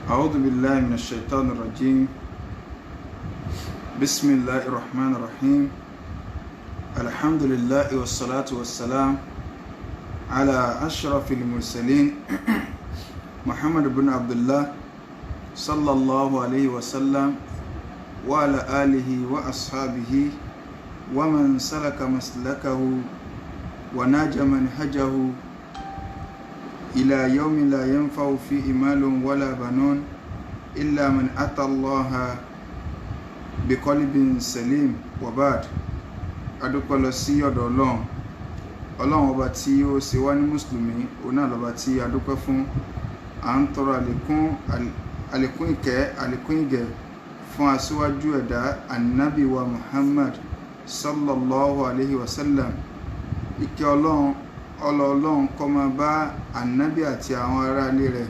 أعوذ بالله من الشيطان الرجيم. بسم الله الرحمن الرحيم. الحمد لله والصلاة والسلام على أشرف المرسلين محمد بن عبد الله صلى الله عليه وسلم وعلى آله وأصحابه ومن سلك مسلكه وناج منهجه إلى يوم لا ينفع فيه مال ولا بنون إلا من أتى الله بقلب سليم. وبعد adúpẹ́ lọ sí ọ̀dọ̀ ọlọ́run ọba tí ó ṣe wá ní mùsùlùmí, òun náà lọ́ba tí adúpẹ́ fún. À ń tọrọ àlékún ìkẹ́ àlékún ìgẹ̀ fún aṣíwájú ẹ̀dá ànábì wa Muhammad sallallahu alayhi wa sallam. Ìkẹ́ ọlọ́run kó máa bá ànábì àti àwọn ará ilé rẹ̀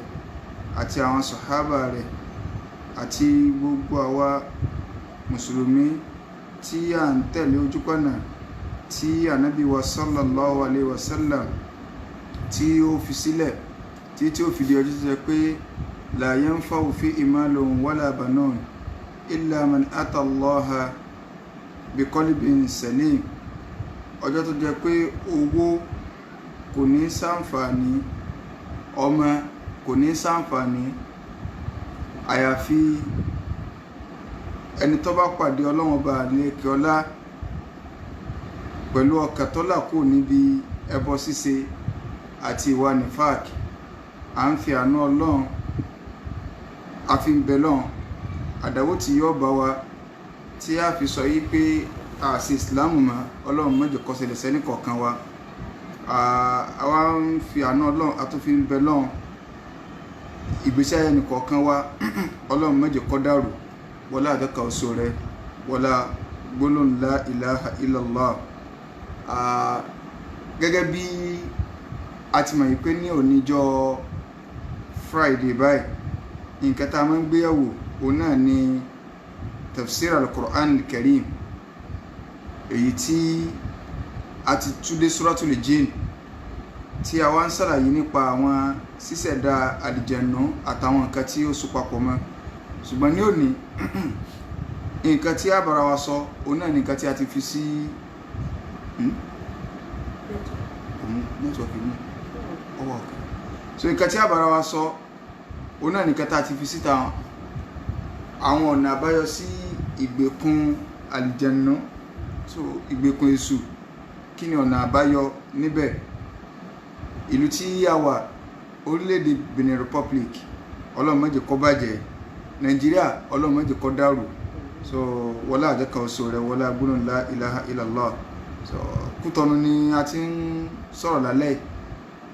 àti àwọn sàhábà rẹ̀ àti gbogbo àwa mùsùlùmí tí à ń tẹ̀lé ojúpọ̀nà tí ànábì wa sallallahu alayhi wa sallam tí ó fi sílẹ̀ tí ó fi di ọjọ́ tó jẹ́ pé la yanfa'u fihi malun wala banun illa man ata Allaha biqalbin salim. Ọjọ́ tó jẹ́ pé owó kò ní ṣàǹfààní, ọmọ kò ní ṣàǹfààní àyàfi ẹni tó bá pàdé ọlọ́run ọba àlékè ọlá pẹ̀lú ọkàn tó là kúrò níbi ẹbọ ṣíṣe àti ìwà nifak. À ń fi àánú ọlọ́run àfi ń bẹ lọ́run àdánwò tí yóò bá wa tí a fi sọ yí pé àṣì ìsìlámù mọ́, ọlọ́run má jẹ́ kó ṣẹlẹ̀ sẹ́ni kọ̀ọ̀kan wa. Àwa ń fi àánú ọlọ́run àtúnfi ń bẹ lọ́run ìgbésí ayé ẹnì kọ̀ọ̀kan wa ọlọ́run má jẹ́ kó dàrú wọlá àdọ́kà oṣù rẹ̀ wọlá gbólóhùn la ilaha illallah. Gẹ́gẹ́ bí a ti mọ̀ pé ní òníjọ́ Friday báyìí, nǹkan tá a máa ń gbéyàwó òun náà ni tafsir al-Qur'an al-Karim, èyí tí a ti túdé suratul jinn tí a wá ń ṣàlàyé nípa àwọn ṣíṣẹ̀dá àlìjẹ̀nù àtàwọn nǹkan tí ó so papọ̀ mọ́. Ṣùgbọ́n ní òní nǹkan tí a bára wa sọ òun náà ni nǹkan tí a ti fi sí nẹ́tíwọ̀kì mú ọwọ́ ọ̀kẹ́. So nǹkan tí a bára wa sọ òun náà ni nǹkan tí a ti fi síta àwọn ọ̀nà àbáyọ sí ìgbèkùn àlìjẹ̀nù, so ìgbèkùn èṣù. Kí ni ọ̀nà àbáyọ níbẹ̀? Ìlú tí a wà, orílẹ̀-èdè Benin Republic, ọlọ́run má jẹ́ kó bàjẹ́. Nàìjíríà, ọlọ́run má jẹ́ kó dàrú. So wọlá àjẹkà oṣù rẹ̀ wọlá gbólóhùn la ilaha illallah. So Kútọ́nù ni a ti ń sọ̀rọ̀ lálẹ́.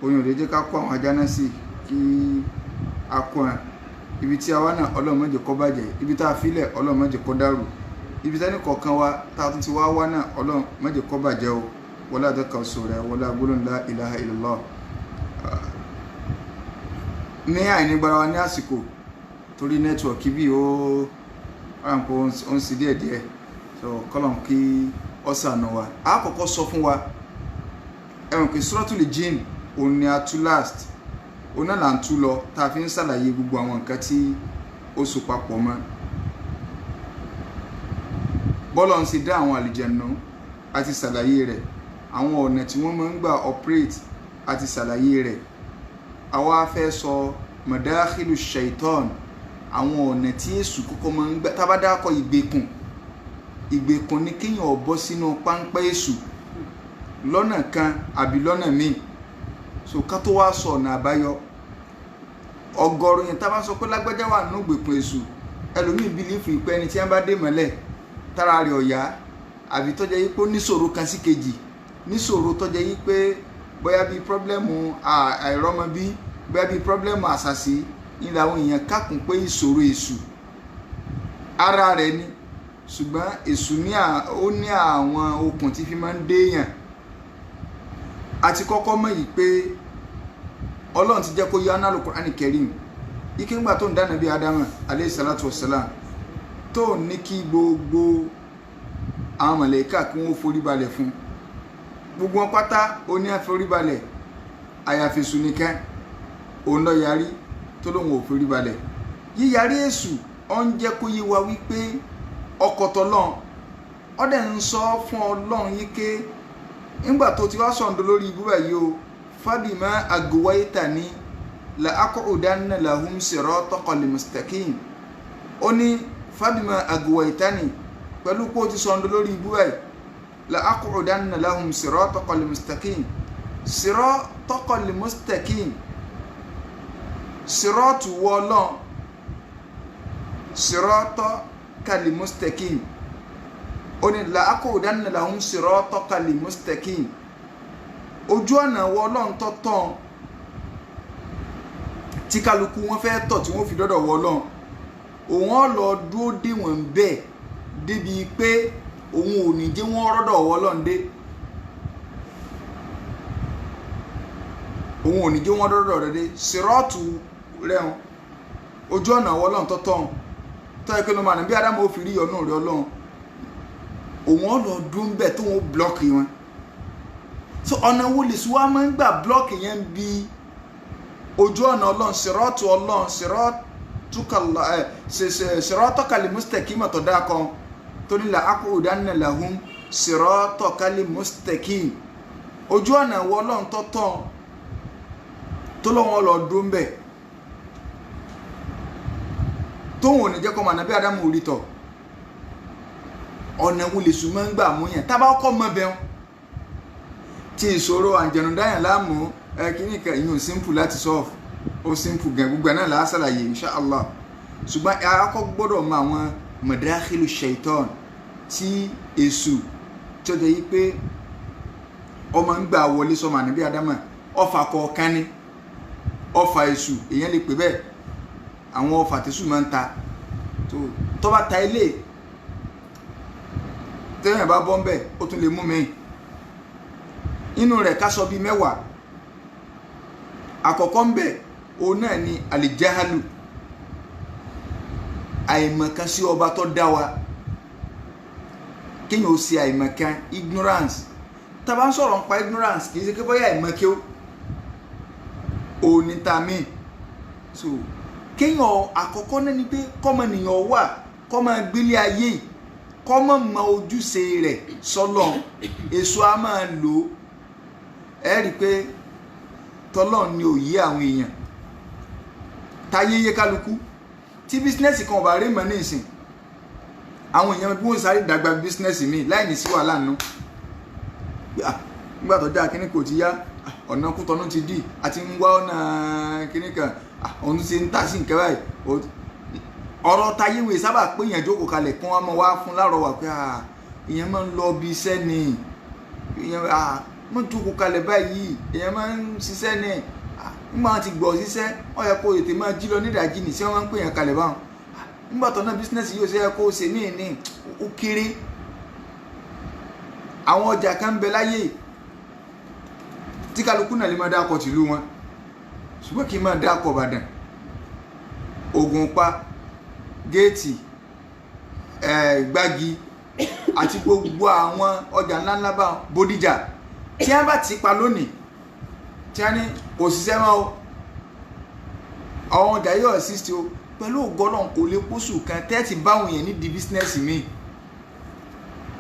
Oyin ò lè jẹ́ ká kó àwọn ajá náà sí kí a kó wọn. Ibi tí a wá náà, ọlọ́run má jẹ́ kó bàjẹ́. Ibi tá a filẹ̀, ọlọ́run má jẹ́ kó dàrú. Ibi tẹ́ni kọ̀ọ̀kan wa tá a tún ti wá náà, ọlọ́run má jẹ́ kó bàjẹ́ o wọlá àjẹkà oṣù rẹ̀ wọlá gbólóhùn la ilaha illallah. Ní àìnígbára wa ní àsìkò torí nẹ́tíwọ̀kì bí ó ń sí díẹ̀díẹ̀, so kọ́lọ̀n kí ọ ṣàánú wa. A kọ́kọ́ sọ fún wa ẹ̀wọ̀n pé suratul jinn òun ni a tú last, òun náà là ń tú lọ tá a fi ń ṣàlàyé gbogbo àwọn nǹkan tí ó so papọ̀ mọ́. Bọ́lọ̀ ń ṣe dá àwọn àlìjẹ̀nù àti ṣàlàyé rẹ̀, àwọn ọ̀nà tí wọ́n máa ń gbà operate àti ṣàlàyé rẹ̀. Àwa fẹ́ sọ madakhilu shaitan, àwọn ọ̀nà tí èṣù kọ́kọ́ máa ń gbà. Tá bá dákọ̀ ìgbèkùn ní kéèyàn bọ́ sínú páńpẹ́ èṣù lọ́nà kan àbí lọ́nà míì. So ká tó wá sọ ọ̀nà àbáyọ, ọ̀gọ̀rọ̀ yẹn tá bá sọ pé lágbájá wà nínú ìgbèkùn èṣù, ẹlòmíì bílífù ìpẹ́ ẹni tí wọ́n bá dé mọ́lẹ̀ tára rẹ̀ ọ̀yá àbí tó jẹ́ yí pé ó níṣòro kan sí kejì, níṣòro tó jẹ́ yí pé bóyá bíi pọ́blẹ́mù àìrọ́mọbí, bóyá bíi pọ́blẹ́mù àṣàṣì, ní àwọn èèyàn kákùn pé ìṣòro èṣù ara rẹ̀ ni. Ṣùgbọ́n èṣù ó ní àwọn okùn tí fi máa ń déèyàn. A ti kọ́kọ́ mọ̀ yìí pé ọlọ́run ti jẹ́ kó yá náà Al-Qur'an Al-Karim ike ńgbà tó ń dáná bí Ádámù alayhi salatu wassalam, tó ní kí gbogbo àwọn màláíkà kí wọ́n forí balẹ̀ fún. Gbogbo wọn pátá ó ní àforí balẹ̀ àyàfi èṣù nìkan, òun ló yarí tó lóun ò forí balẹ̀. yíyarí èṣù ó ń jẹ́ kó yé wa wípé ọkọ̀ tọ́lọ́n ó dẹ̀ ń sọ fún Ọlọ́run yìí ké nígbà tó ti wá sọ̀ǹdọ̀ lórí ibú báyìí o fabima agwaytani la aqudanna lahum siratal mustaqim ó ní fabima agwaytani pẹ̀lú pé ó ti sọ̀ǹdọ̀ lórí ibú báyìí la aqudanna lahum siratal mustaqim siratal mustaqim siratu wọlọ́n siratal mustaqim ó ní la aqudanna lahum siratal mustaqim ojú ọ̀nà wọlọ́n tọ́tọ́ tí kálukú wọn fẹ́ tọ̀ tí wọ́n fi dọ́dọ̀ wọlọ́n òun ó lọ dúró dé wọn bẹ́ẹ̀ débi pé òun ò ní jẹ́ wọ́n rọ́dọ̀ wọlọ́n dé òun ò ní jẹ́ wọ́n rọ́dọ̀ rẹ̀ dé sírọ́ọ̀tù rẹ̀ hàn ojú ọ̀nà wọlọ́n tọ́tọ́ tọ́ ẹ pé ló máa ní bí Ádámù ó fi rí ọ̀nà rẹ̀ Ọlọ́run òun ó lọ dúró bẹ́ẹ̀ tó wọ́n blọ́ọ̀kì wọn so ọ̀nà wo lè sùn wá máa ń gbà blọ́ọ̀kì yẹn bí ojú ọ̀nà Ọlọ́run sírọ́ọ̀tù Ọlọ́run siratal mustaqim tó dáa kan tó ní la aqudanna lahum siratal mustaqim ojú ọ̀nà wọ Ọlọ́run tọ́tọ́ tó lọ́wọ́ lọ dúró ń bẹ̀ tóun ò ní jẹ́ kọ́ mọ̀ ànábì Ádámù orí tọ̀ ọ̀nà wo lè sùn máa ń gbà mú yẹn tábà ọkọ̀ mọ́ bẹ́ẹ̀ tí ìṣòro àǹjẹ̀nù dáyàn láàmú kíní kan ìyún simple láti solve ó simple gan gbogbo náà là á ṣàlàyé inshallah ṣùgbọ́n akọ́ gbọ́dọ̀ mọ àwọn madakhilu shaitan tí èṣù tí ó jẹ́ yí pé ọmọ ń gbà wọlé sọmọ ànábì Ádámù ọfà kọ̀ọ̀kan ni ọfà èṣù èèyàn lè pè bẹ́ẹ̀ àwọn ọfà tẹ̀sù máa ń ta tó bá ta ilé tẹ́yìn bá bọ́ ń bẹ̀ ó tún lè mú mi inú rẹ̀ ká sọ bíi 10 àkọ́kọ́ ń bẹ̀ òun náà ni alijahalu àìmọ̀kan sí ọba tó dá wa kéèyàn ó ṣe àìmọ̀kan ignorance tá a bá ń sọ̀rọ̀ nípa ignorance kì í ṣe pé bóyá àìmọ̀kẹ́ ó ní ta mí so kéèyàn àkọ́kọ́ náà ni pé kọ́mọnìyàn wà kọ́mọ gbélé ayé kọ́mọ mọ ojúṣe rẹ̀ sọ́lọ̀ èso a máa lò ó ẹ rí i pé tọ́lọ́run ni òye àwọn èèyàn táyé yé kálukú tí bísínẹ́sì kan ọ̀bà rí mọ́ ní ìsìn àwọn èèyàn bí wọ́n sáré dàgbà bísínẹ́sì mi láì ní sí wàhálà nù nígbà tó dáa kíní kò ti yá ọ̀nà Kútọ́nù ti dì àti ń wá ọ̀nà kíní kan òun ti ń tà sí nǹkan báyìí ọ̀rọ̀ táyé wèé sábà pé èèyàn jókòó kalẹ̀ kí wọ́n máa wá fún láàrọ̀ wà pé èèyàn máa ń lọ bí iṣẹ́ ni èèyàn mọ́ jókòó kalẹ̀ báyìí èèyàn máa ń ṣiṣẹ́ ni nígbà wọn ti gbọ́ ṣiṣẹ́ ó yẹ kó tètè máa jí lọ nídàájí ní sí wọ́n máa ń pè yàn kalẹ̀ báwọn nígbà tó náà bísínẹ́sì yóò ṣe yẹ kó ṣe míì ní ó kéré àwọn ọjà kan ń bẹ láyé tí kálukú náà lè máa dákọ̀ tìlú wọn ṣùgbọ́n kí n máa dákọ̀ Ìbàdàn Ògùnpa géètì Gbági àti gbogbo àwọn ọjà ńláńlá bá Bódìjà tí wọ́n bá ti pa lónìí tí wọ́n ní kò ṣiṣẹ́ mọ́ o àwọn ọjà yóò assist o pẹ̀lú ògọ́lọ́n kò lè pósù kan tẹ́ẹ̀tì báwọn èèyàn nídìí bísínẹ́sì mi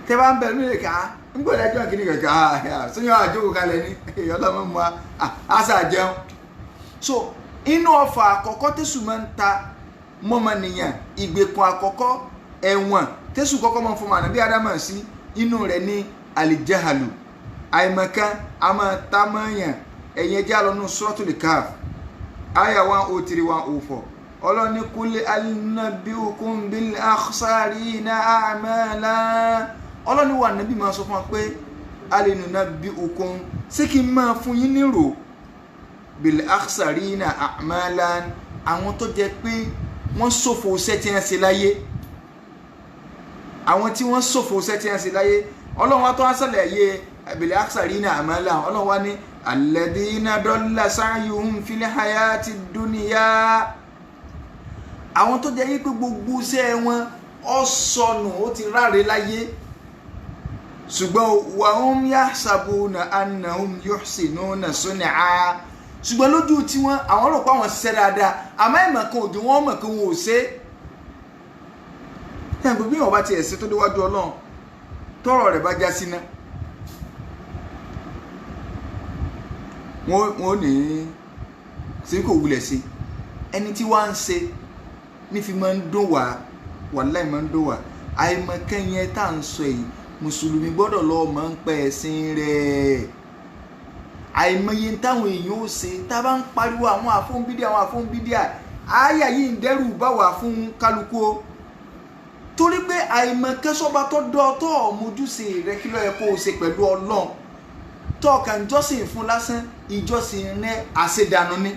tẹ́ bá ń bẹ̀rù nílé ká ń gbọ́dọ̀ ẹjọ́ kìíní kankan sóyún àjókòó kalẹ̀ ní ọlọ́mọ mu àṣà jẹun so inú ọfà àkọ́kọ́ tẹ̀sù máa ń ta mọ́mọnìyàn ìgbèkùn àkọ́kọ́ ẹ̀wọ̀n tẹ̀sù kọ́kọ́ máa ń fún ànábì Ádámù sí inú rẹ̀ ní alijahalu àìmọ̀kan a máa ta mọ́yàn ẹ̀yìn ẹjẹ́ àlọ́nù Suratul Kahf àyà 103-104 ọlọ́ni kúlẹ̀ alinabbiukum bil akhsarina a'mala ọlọ́ni wà nábì máa sọ fún wa pé alinabbiukum sí kí n máa fún yín nírò bil akhsarina a'mala àwọn tó jẹ́ pé wọ́n ṣòfò iṣẹ́ tí wọ́n ṣe láyé àwọn tí wọ́n ṣòfò iṣẹ́ tí wọ́n ṣe láyé ọlọ́run wa tó wá sọ̀lẹ̀ yé bil akhsarina a'mala ọlọ́run wa ní alladhina dalla sa'yuhum fil hayati dunya àwọn tó jẹ́ yí pé gbogbo iṣẹ́ wọn ó sọnù ó ti ráre láyé ṣùgbọ́n wa hum yahsabuna annahum yuhsinuna sun'a ṣùgbọ́n lójú tí wọ́n àwọn rò pé àwọn ṣiṣẹ́ dáadáa àmọ́ ìmọ̀ kan òdì wọ́n mọ̀ kí wọ́n ò ṣe é ẹ̀gbọ́n bí wọ́n bá ti ẹ̀sìn tó déwájú Ọlọ́run tọ́rọ̀ rẹ̀ bá já síná wọ́n ní sí kò wulẹ̀ sí ẹni tí wọ́n ń ṣe nífi máa ń dùn wá wàláì máa ń dùn wá àìmọ̀kẹ́yìn tá à ń sọ yìí mùsùlùmí gbọ́dọ̀ lọ́ọ́ máa ń pẹ́ ẹ̀sìn rẹ̀ àìmọye táwọn èèyàn ó ṣe tá a bá ń pariwo àwọn àfóńbídíà àyà yìí ń dẹ́rù bá wà fún kálukú o torí pé àìmọ̀kẹ́sọ́ba tó dọ́ tó ọ̀mójúṣe rẹ kí ló yẹ kó o ṣe pẹ̀lú Ọlọ́run tó ọkàn ìjọsìn fún lásán ìjọsìn rẹ àṣedànù ni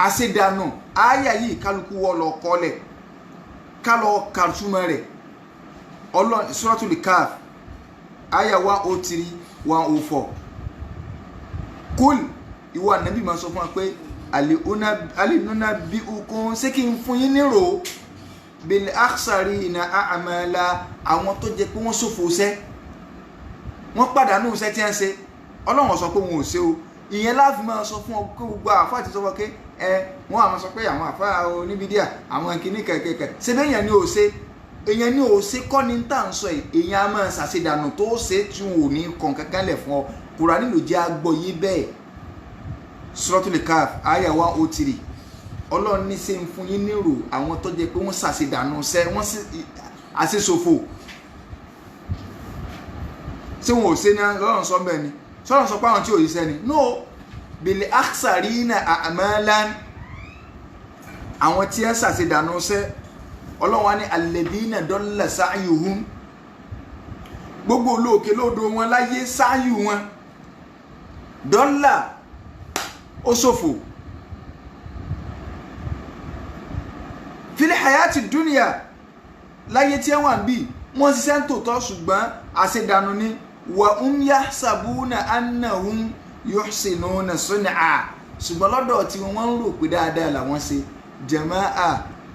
àṣedànù àyà yìí kálukú wọ́ lọ kọ́lẹ̀ ká lọ kàtúmọ̀ rẹ̀ Ọlọ́run Suratul Kahf àyà 103 104 kúl ìwọ ànábì máa sọ fún wa pé àlìnúnà bí ukun ṣé kí n fún yín nírò bil akhsarina a'mala àwọn tó jẹ pé wọ́n ṣòfò iṣẹ́ wọ́n pàdánù iṣẹ́ tí wọ́n ṣe Ọlọ́run sọ pé wọn ò ṣe o ìyẹn láàfin máa sọ fún ọ pé gbogbo àfáà ti sọ fún ọ pé wọ́n àmọ́ sọ pé àwọn àfáà oníbídíà àwọn kìíní kẹ̀kẹ̀kẹ̀ ṣe bẹ́ẹ̀ yẹn ni ò ṣe èèyàn ní ò ṣe kọ́ ní tá à ń sọ yìí èèyàn á máa ṣàṣedànù tó ṣe tí wọn ò ní kàn kankan lẹ̀ fún ọ Kùránì ló jẹ́ agbọ́yé bẹ́ẹ̀ Suratul Kahf àyà 103 Ọlọ́run ní ṣe ń fún yín nírò àwọn tó jẹ́ pé wọ́n ṣàṣedànù ṣẹ́ wọ́n sì àṣeṣòfò ṣé wọn ò ṣe ní Ọlọ́run sọ bẹ́ẹ̀ ni sọ́run sọ pé àwọn tí ò yíṣẹ́ ni no bil akhsarina a'malan àwọn tí ẹ ṣàṣedànù ṣẹ́ Ọlọ́run wá ní alladhina dalla sa'yuhum gbogbo olóòkè lódò wọn láyé sáyù wọn dọ́là ó ṣòfò fil hayati dunya láyé tí wọ́n bí wọ́n ṣiṣẹ́ ń tòótọ́ ṣùgbọ́n àṣedànù ni wa yahsabuna annahum yuhsinuna sun'a ṣùgbọ́n lọ́dọ̀ tí wọ́n ń rò pé dáadáa làwọn ṣe jàmáà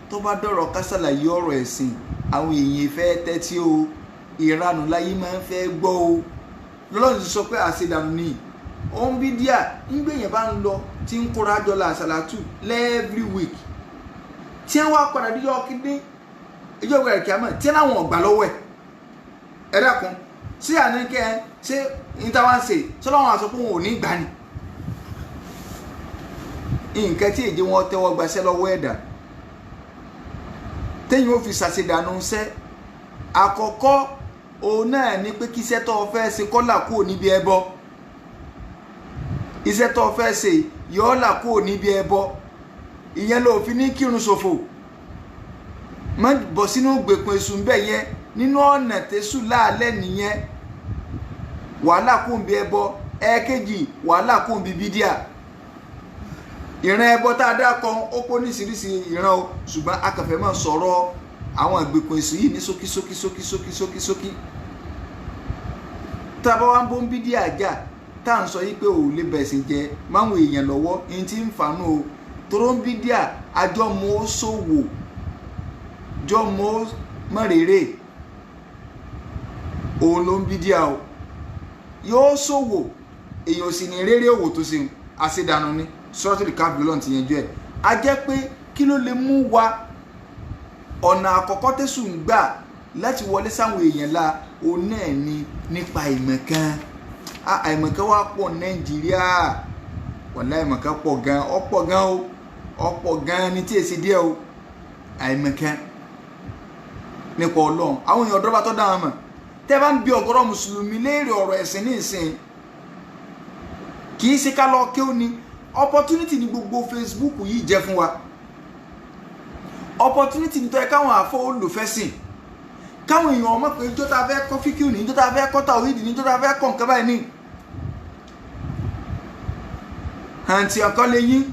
tó bá dọ̀rọ̀ kásàlàyé ọ̀rọ̀ ẹ̀sìn àwọn èèyàn fẹ́ tẹ́tí o ìranù láyé máa ń fẹ́ gbọ́ o lọ́lọ́run ti sọ pé àṣedànù ni òun bí díà nígbèyàn bá ń lọ tí ń kóra jọ la àṣàlátù every week tí wọ́n wá padà díjọ́ kíndín ìjọ ìwé ẹ̀kí àmọ́ tí wọ́n ọ̀gbà lọ́wọ́ ẹ̀ dákun sí àníkẹ́ ṣé ìtawáṣe sọ́lọ́wọ́n àṣọ pé wọn ò ní gbà ní nǹkan tí èjì wọn tẹ́wọ́ gbaṣẹ́ lọ́wọ́ ẹ̀dá téyìn ó fi ṣàṣedànù ṣẹ́ àkọ́kọ́ òun náà ni pé kí iṣẹ́ tó o fẹ́ ṣe kọ́là kúrò níbi ẹbọ iṣẹ́ tó o fẹ́ ṣe yọ́ọ́là kúrò níbi ẹbọ ìyẹn ló fi ní kírun ṣòfò má bọ̀ sínú gbèkùn èṣù ń bẹ̀ yẹn nínú ọ̀nà tẹ̀sù láàlẹ́ nìyẹn wàhálà kò ń bí ẹbọ ẹ̀ẹ́kejì wàhálà kò ń bí bídíà ìran ẹbọ tá a dá kan ó kó níṣiríṣi ìran o ṣùgbọ́n akànfẹ́ máa sọ̀rọ̀ àwọn ìgbèkùn èṣù yìí ní ṣókí tá a bá wá ń bó ń bídíà jà tá à ń sọ yìí pé ò lè bẹ̀sìn jẹ máwọn èèyàn lọ́wọ́ ní ti ń fanú o toró ń bídíà àjọmọ́ ṣòwò jọmọ́ mọ̀rẹ́rẹ́ òun ló ń bídíà o yóò ṣòwò èèyàn sì ní rere òwò tó ṣe àṣedànù ni Suratul Kahf lọ́n ti yanjú ẹ̀ a jẹ́ pé kí ló lè mú wa ọ̀nà àkọ́kọ́ tẹ̀sùn ń gbà láti wọlé sáwọn èèyàn la òun náà ni nípa ìmọ̀kan àìmọ̀kan wá pọ̀ Nàìjíríà wàlá ìmọ̀kan pọ̀ gan ọ̀pọ̀ gan ní tí èsì díẹ̀ o àìmọ̀kan nípa Ọlọ́run àwọn èèyàn ọ̀dọ́ bá tọ́ dáhùn mọ̀ tẹ́ bá ń bi ọ̀gọ̀rọ̀ mùsùlùmí léèrè ọ̀rọ̀ ẹ̀sìn ní ìsìn kì í ṣe ká lọ kí ó ní opportunity ní gbogbo Facebook yìí jẹ́ fún wa opportunity ní tó yẹ káwọn àfọ olùfẹ́sìn káwọn èèyàn ọmọ pé ìjọ tá a fẹ́ kọ́ fíkìú ní ìjọ tá a fẹ́ kọ́ tàwídì ní ìjọ tá a fẹ́ kọ́ nǹkan báyìí ní àǹtí ọ̀kan lè yín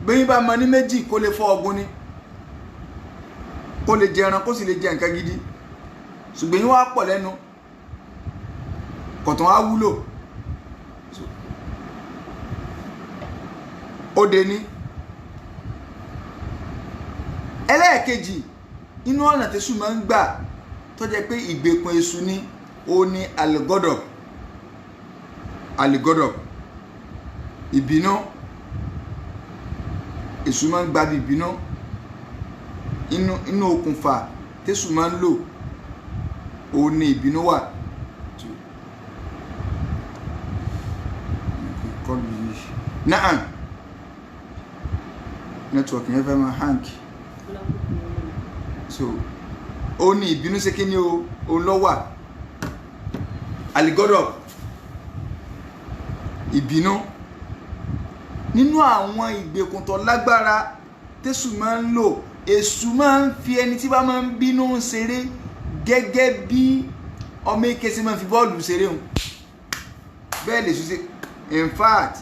bẹ́yìn bá mọ ní méjì kó lè fọ́ ọgbọ́n ni kó lè jẹ ẹran kó sì lè jẹ nǹkan gidi ṣùgbọ́n yín wá pọ̀ lẹ́nu kọ̀tàn á wúlò ó dé ní ẹlẹ́ẹ̀kejì inú ọ̀nà tẹ́sù máa ń gbà tó jẹ́ pé ìgbèkùn èṣù ni ó ní àlìgọ́dọ̀ ìbínú èṣù máa ń gba ìbínú inú okùnfà tẹ́ṣù máa ń lò òun ni ìbínú wà. náà network yẹn fẹ́ máa hang so ó ní ìbínú ṣe kí ni o lọ́wà aligọ́dọ̀ ìbínú nínú àwọn ìgbèkùn tó lágbára tẹ́ṣù máa ń lò. Èṣù máa ń fi ẹni tí bá máa ń bínú ṣeré gẹ́gẹ́ bí ọmọ ike sí máa ń fi bọ́ọ̀lù ṣeré hùn bẹ́ẹ̀ lè ṣe in fact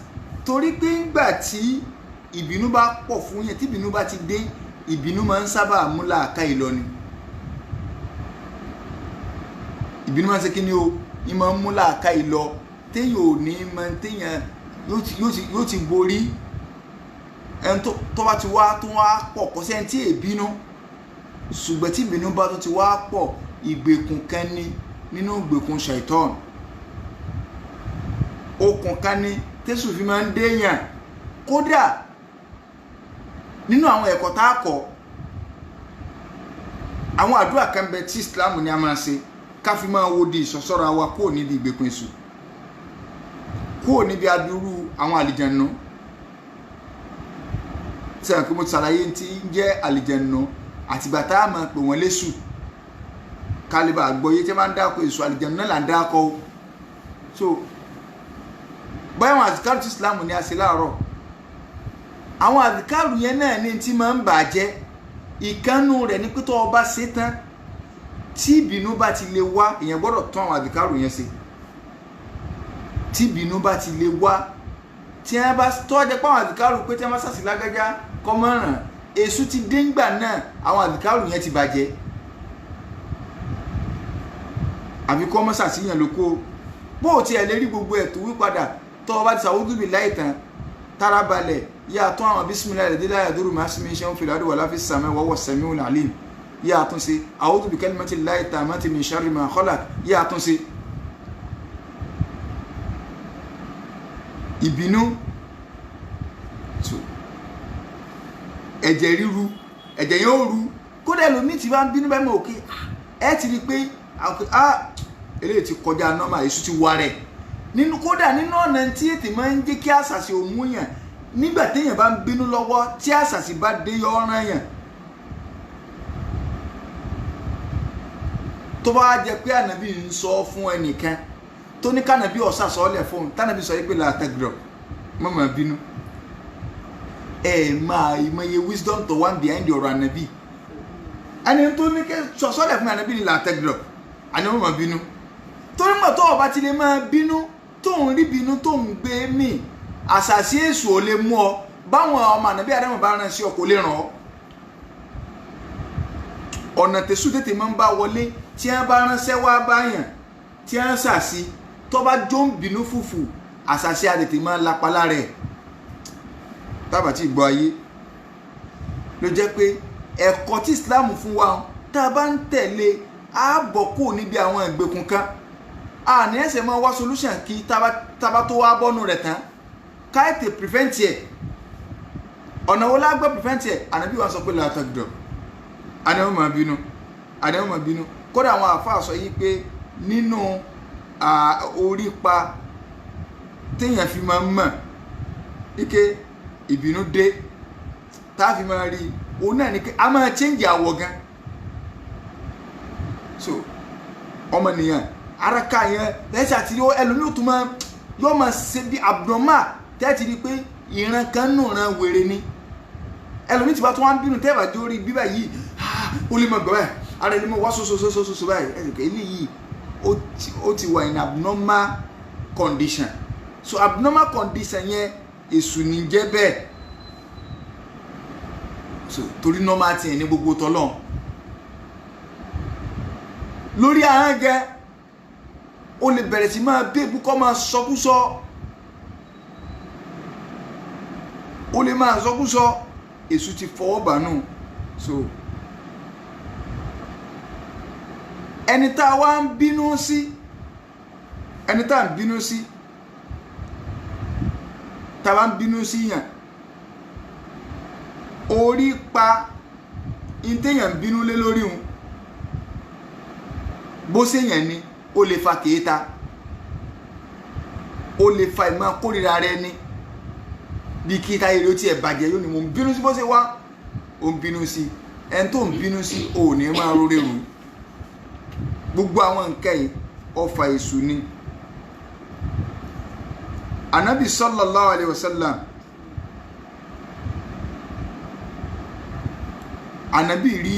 torí pé ńgbà tí ìbínú bá pọ̀ fún yẹn tí ìbínú bá ti dé ìbínú máa ń sábà mú làákà ìlọni ìbínú máa ń ṣe kí ni o ní máa ń mú làákà ìlọ téèyàn ò ní máa ń téèyàn yóò ti borí ẹni tó bá ti wá tó wá pọ̀ kò sẹ́ni tí èbínú ṣùgbọ́n tí ìbínú bá tó ti wá pọ̀ ìgbèkùn kan ní nínú ìgbèkùn ṣàìtọ́n okùn kan ní tẹ́ṣù fi máa ń déèyàn kódà nínú àwọn ẹ̀kọ́ tá a kọ́ àwọn àdúrà kan bẹ tí Islam ní a máa ṣe ká fi máa wo di ìṣọ̀ṣọ́ra wa kúrò níbi ìgbèkùn èṣù kúrò níbi adúrú àwọn àlìjànnú tí àwọn kí mo ti ṣàlàyé tí ń jẹ́ àlìjànnú àtìgbà tá a máa pè wọ́n léṣù kálíbà àgbọ́yé tí wọ́n máa ń dáko èṣù àlìjànnú náà là ń dáko so báyọ̀ àwọn àzìkárù tí Islam ní a ṣe láàárọ̀ àwọn àzìkárù yẹn náà ní tí máa ń bàjẹ́ ìkánú rẹ̀ ní pé tó o bá ṣe tán tí ìbínú bá ti lè wá èèyàn gbọ́dọ̀ tún àwọn àzìkárù yẹn ṣe tí ìbínú bá ti lè wá tí wọ́n bá tọ́jẹ́ pé àwọn àzìkárù pé tí wọ́n bá ṣàṣì lágájá kọ́mọ́ràn èṣù ti dé ńgbà náà àwọn àzìkárù yẹn ti bàjẹ́ àbí kọ́mọ́ ṣàṣìyàn lóko bó o tiẹ̀ lè rí gbogbo ẹ̀ tó wí padà tó o bá ti ṣàwùdù bí láì tán tára balẹ̀ yá tún àwọn bísímìlá rẹ̀ dídá yàdúró máa ṣe mi ṣe ń fi ládùúgbò láfi sàmẹ́ wọ́wọ́ sẹ́mi ò làlẹ́ yá tún ṣe àwùdù bí kalimati láì tán àmọ́ ti mi ṣàrì máa khalaq yá tún ṣe. ìbínú ẹ̀jẹ̀ ríru ẹ̀jẹ̀ yóò ru kódà ẹlòmíì tí bá ń bínú bẹ́ẹ̀ mọ̀ òkè ẹ ti rí i pé eléyìí ti kọjá nọ́mà èṣù ti wà rẹ̀ nínú kódà nínú ọ̀nà tí ètè máa ń jẹ́ kí àṣàṣì òun yàn nígbà téèyàn bá ń bínú lọ́wọ́ tí àṣàṣì bá dé yọ ọ́ràn yàn tó bá jẹ́ pé ànábì ń sọ fún ẹnìkan tó ní kànábì ọ̀sà sọ́ọ́lẹ̀ fún un tànábì sọ pé látàgìrọ̀ mọ́ máa bínú máa ìmọye wisdom tó wà behind ọ̀rọ̀ ànábì ẹni tó ní kí sọ́ọ́lẹ̀ fún ànábì ní látàgìrọ̀ àní mọ́ máa bínú torí mọ̀ tó ọba ti lè máa bínú tó ń rí bínú tó ń gbé mì àṣàṣì èṣù ò lè mú ọ báwọn ọmọ ànábì àdámọ̀ bá rán sí ọ kò lè ràn ọ́ ọ̀nà tẹ̀sù tètè máa ń bá wọlé tí wọ́n bá ránṣẹ́ wá báyàn tí wọ́n ṣàṣì tó bá jó ń bínú fùfù àṣàṣì àtètè máa ń lapa lára ẹ̀ tábà tí gbọ́ ayé ló jẹ́ pé ẹ̀kọ́ tí Islam fún wa tá a bá ń tẹ̀lé ààbọ̀ kù níbi àwọn ìgbèkùn kan àní ẹsẹ̀ máa wá solution kí tábà tó wá bọ́nu rẹ̀ tán ká ètè prevent ẹ̀ ọ̀nà wo lágbẹ́ prevent ẹ̀ ànábì wa sọ pé látàgìdọ̀ àdéhùn máa bínú kódà àwọn àfáà sọ yìí pé nínú orí pa téèyàn fi máa ń mọ̀ ike ìbínú dé tá a fi máa rí òun náà ni pé a máa change àwọ̀ gan so ọmọnìyàn araka yẹn lẹ́sẹ̀ àti ẹlòmíì tó máa yóò máa ṣe bí abnormal tẹ́tí rí pé ìran kan nù ran wèrè ni ẹlòmíì tí bá tó wá ń bínú tẹ́ẹ̀bà jó rí bíbá yìí ó lè mọ gbọ́ ara ẹni mọ wá sososososo báyìí ẹ̀sìnkẹ́ eléyìí ó ti wà in abnormal condition so abnormal condition yẹn èṣù ní jẹ́ bẹ́ẹ̀ so torí normal tiẹ̀ ní gbogbo tọ́lọ́ lórí ahọ́n gẹ́ o lè bẹ̀rẹ̀ sí máa bẹ́ẹ̀bù kọ́ máa sọkúsọ o lè máa sọkúsọ èṣù ti fọwọ́ bànú so ẹni tá a wá ń bínú sí tá bá ń bínú sí yàn orí pa ìtẹ̀yàn bínú lé lórí un bó ṣèyàn ni ó lè fa kèéta ó lè fa ìmọ̀ kórìíra rẹ ní bí kí táyé ló tiẹ̀ bàjẹ́ yóò ní mo ń bínú sí bó ṣe wá ó ń bínú sí ẹni tó ń bínú sí ò ní máa rórè rù gbogbo àwọn nǹkan yìí ọfà èṣù ni. Ànábì sallallahu alayhi wa sallam ànábì rí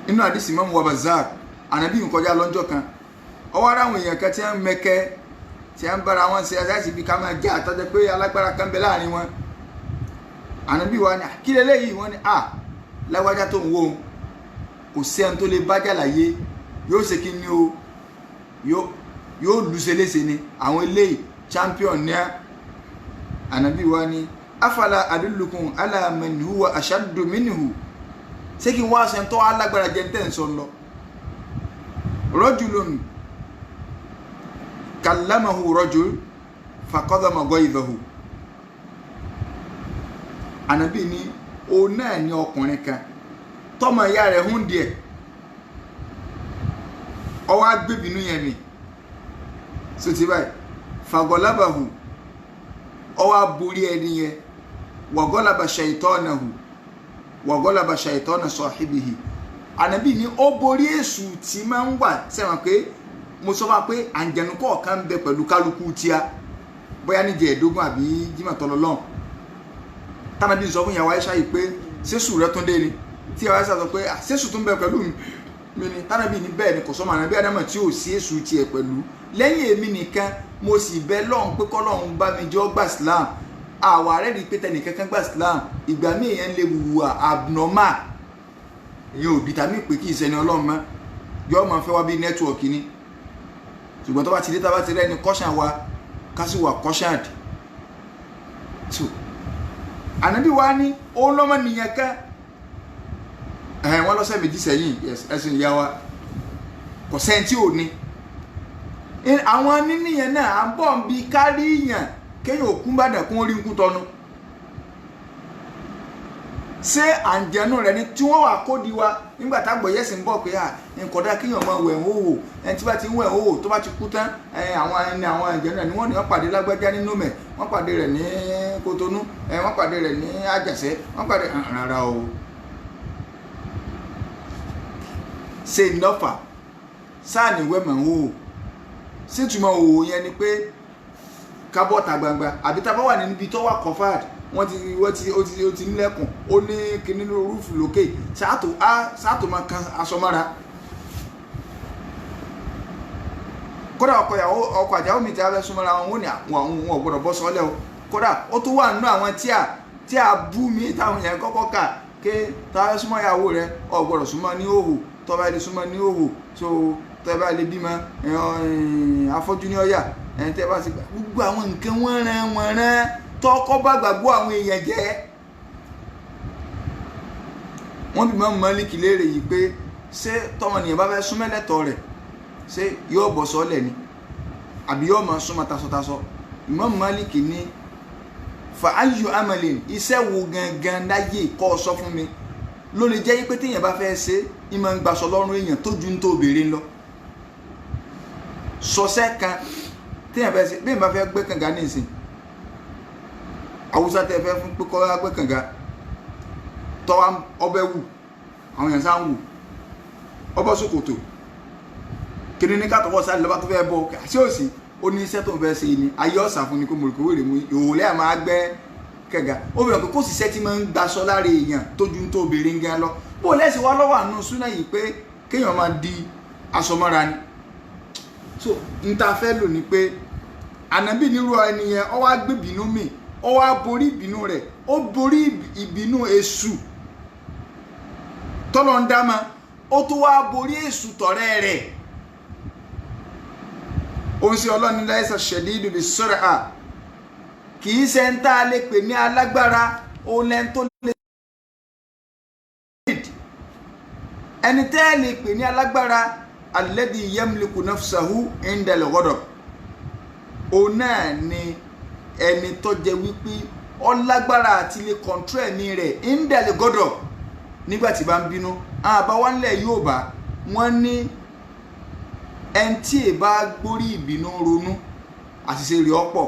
inú àdìsí Imam wa Bazar ànábì ń kọjá lọ́jọ́ kan ọwọ́ ara àwọn èèyàn kan tí wọ́n mẹ́kẹ́ tí wọ́n bára wọn ṣe aṣáṣì bí ká máa jẹ́ àtọ́jọ́ pé alágbára kan bẹ láàrin wọn ànábì wa ní kí lélẹ́yìí wọ́n ní lágbájá tó ń wò kò sẹ́ni tó lè bájà láyé yóò ṣe kí ni o yóò lùsẹ̀ léṣe ni àwọn eléyìí champion ní ànábì wa ní afala adullukum ala man huwa ashaddu minhu ṣé kí wá ṣe tó alágbára jẹ́ tẹ́ ń sọ lọ rajulun kallamahu rajul faqadama ghayzahu ànábì ní o náà ní ọkùnrin kan tọ́mọ ìyá rẹ̀ hún díẹ̀ ọwọ́ agbébinú yẹn ni so ti báyìí fagolabahu ọwọ́ aborí ẹni yẹn wagolaba shaitanahu wagolaba shaitana sahibihi ànábì ní ó borí èṣù tí máa ń wà sẹ́wọ̀n pé mo sọ fún pé àǹjẹ̀nù kọ̀ọ̀kan bẹ pẹ̀lú kálukú tíá bóyá ní jẹ̀ẹ́dógún àbí jímọ̀ tọ́lọ́lọ́n tánàbí sọ fún ìyàwó Aisha yìí pé sẹ́sù rẹ tún dé ni tí ìyàwó Aisha sọ pé sẹ́sù tún bẹ pẹ̀lú mi ni tánàbí ní bẹ́ẹ̀ ni kò sọ́mọ ànábì Ádámọ̀ tí ò sí èṣù tiẹ̀ pẹ̀lú lẹ́yìn èmi nìkan mo sì bẹ lọ́hùn pé kọ́lọ́hùn bá mi jọ́ gbà Islam àwa rẹ̀ rí pé tẹnìkankan gbà Islam ìgbà míì yẹn lè wùwà abnormal èyàn ò bìtàmí pé kí ìsẹni Ọlọ́run mọ́ yọ́ máa fẹ́ wá bí nẹ́tíwọ̀kì ni ṣùgbọ́n tó bá ti dé tá bá ti rẹ́ni kọ́ṣàn wa ká sì wà kọ́ṣàd so ànábì wa ní òun lọ́mọ nìyẹn kan wọ́n lọ́sẹ̀ méjì sẹ́yìn ẹ̀sìn ìyá wa kò sẹ́ńtì ò ní àwọn níníyẹn náà à ń bọ̀ ń bi kárí yàn kéèyàn òkun bá dẹ̀ kún orí nkú tọnu ṣé àǹjẹ̀nù rẹ̀ ni tí wọ́n wà kó di wa nígbà tágbọ̀ yẹ́sì ń bọ̀ pé nǹkan dá kéèyàn máa wẹ̀ ń hòhò ẹni tí bá ti ń wẹ̀ ń hòhò tó bá ti kú tán àwọn àǹjẹ̀nù rẹ̀ ni wọ́n ní wọ́n pàdé lágbájá ní Nómẹ̀ wọ́n pàdé rẹ̀ ní Kòtónú wọ́n pàdé rẹ̀ ní Àjàṣẹ́ wọ́n pàdé rárá o ṣe ìnọ́fà sáà ní wẹ́mẹ̀ ń hòhò ṣé túmọ̀ hòhò yẹn ni pé kábọ̀tà gbangba àbí tá a bá wà níbi tó wà covered ó ti nílẹ̀kùn ó ní kíní rúfù lókè sáàtò máa kan aṣọ mára kódà ọkọ̀ àjáwó mi ti á fẹ́ súnmọ́ra wọn ní àwọn ọ̀gbọ́dọ̀ bọ́ sọ́lẹ̀ o kódà ó tún wà nínú àwọn tí a bú mi táwọn yẹn kọ́kọ́ kà ké táwọn súnmọ́ ìyàwó rẹ ọ̀gbọ́dọ̀ súnmọ́ ní òhò tọ́ba ilé súnmọ́ ní òhò tó tọ́ba ilé bímọ afọ́jú ní ọ̀yà ẹni tẹ́ bá ti gbà gbogbo àwọn nǹkan wọ́n rán tọ́kọ́ bá gbàgbọ́ àwọn èèyàn jẹ́ wọ́n bí Imam Málíkì léèrè yìí pé ṣé tọmọnìyàn bá fẹ́ súnmọ́ ẹlẹ́tọ̀ rẹ̀ ṣé yóò bọ̀ sọ́lẹ̀ ni àbí yóò máa súnmọ́ tasọ́tasọ́ Imam Málíkì ní fa ayyu amalin iṣẹ́ wo gangan láyé kọ́ ọ sọ fún mi ló lè jẹ́ pé téèyàn bá fẹ́ ṣe ìmọ̀ ń gbaṣọ lọ́rùn èèyàn tó ju ń tó béèrè lọ sọ́sẹ́ kan téèyàn fẹ́ ṣe bí ìbá fẹ́ gbé kànga ní ìsìn Awúsá tẹ́ fẹ́ fún pé kọ́ gbé kànga tọ́wá ọbẹ̀ wù àwọn èèyàn sá ń wù ọbọ̀ ṣòkòtò kìnìún ní kàtọ́wọ́ sáré lọ́ba tó fẹ́ bọ́ sí òsì ó ní iṣẹ́ tó ń fẹ́ ṣe ni ayé ọ̀sà fún ni kó mọ̀lùkọ́ wèrè mú ìhòòlẹ́ àmọ́ agbẹ́ kẹ̀gà ó bẹ̀rẹ̀ pé kó sì ṣẹ́ tí máa ń gbaṣọ lára èèyàn tó ju tó obìnrin gan lọ bó lẹ́sìn wá lọ́wọ́ àánú súná yìí pé kéèyàn máa di aṣọ mọ́ra ni so n ta fẹ́ lò ní pé ànábì nírú ẹni yẹn ó wá gbé ìbínú mi ó wá borí ìbínú rẹ̀ ó borí ìbínú èṣù tọ́lọ́ ń dá ma ó tún wá borí èṣù tọ̀rẹ́ rẹ̀ òun sí ọlọ́ni láìsà ṣẹ̀dídù bí sọ́rọ̀ à kìí ṣe ń tá a lè pè ní alágbára òun lẹ́n tó lè ẹni tẹ́ ẹ lè pè ní alágbára alladhi yamliku nafsahu inda al-ghadab òun náà ni ẹni tó jẹ́ wípé ọlágbára àti lè control ẹ̀mí rẹ̀ ń dẹ̀lẹ̀ gọ́dọ̀ nígbà tí bá ń bínú àbáwánlẹ̀ Yorùbá wọ́n ní ẹni tí ẹ bá gbórí ìbínú ronú àṣìṣe rẹ̀ ọ̀pọ̀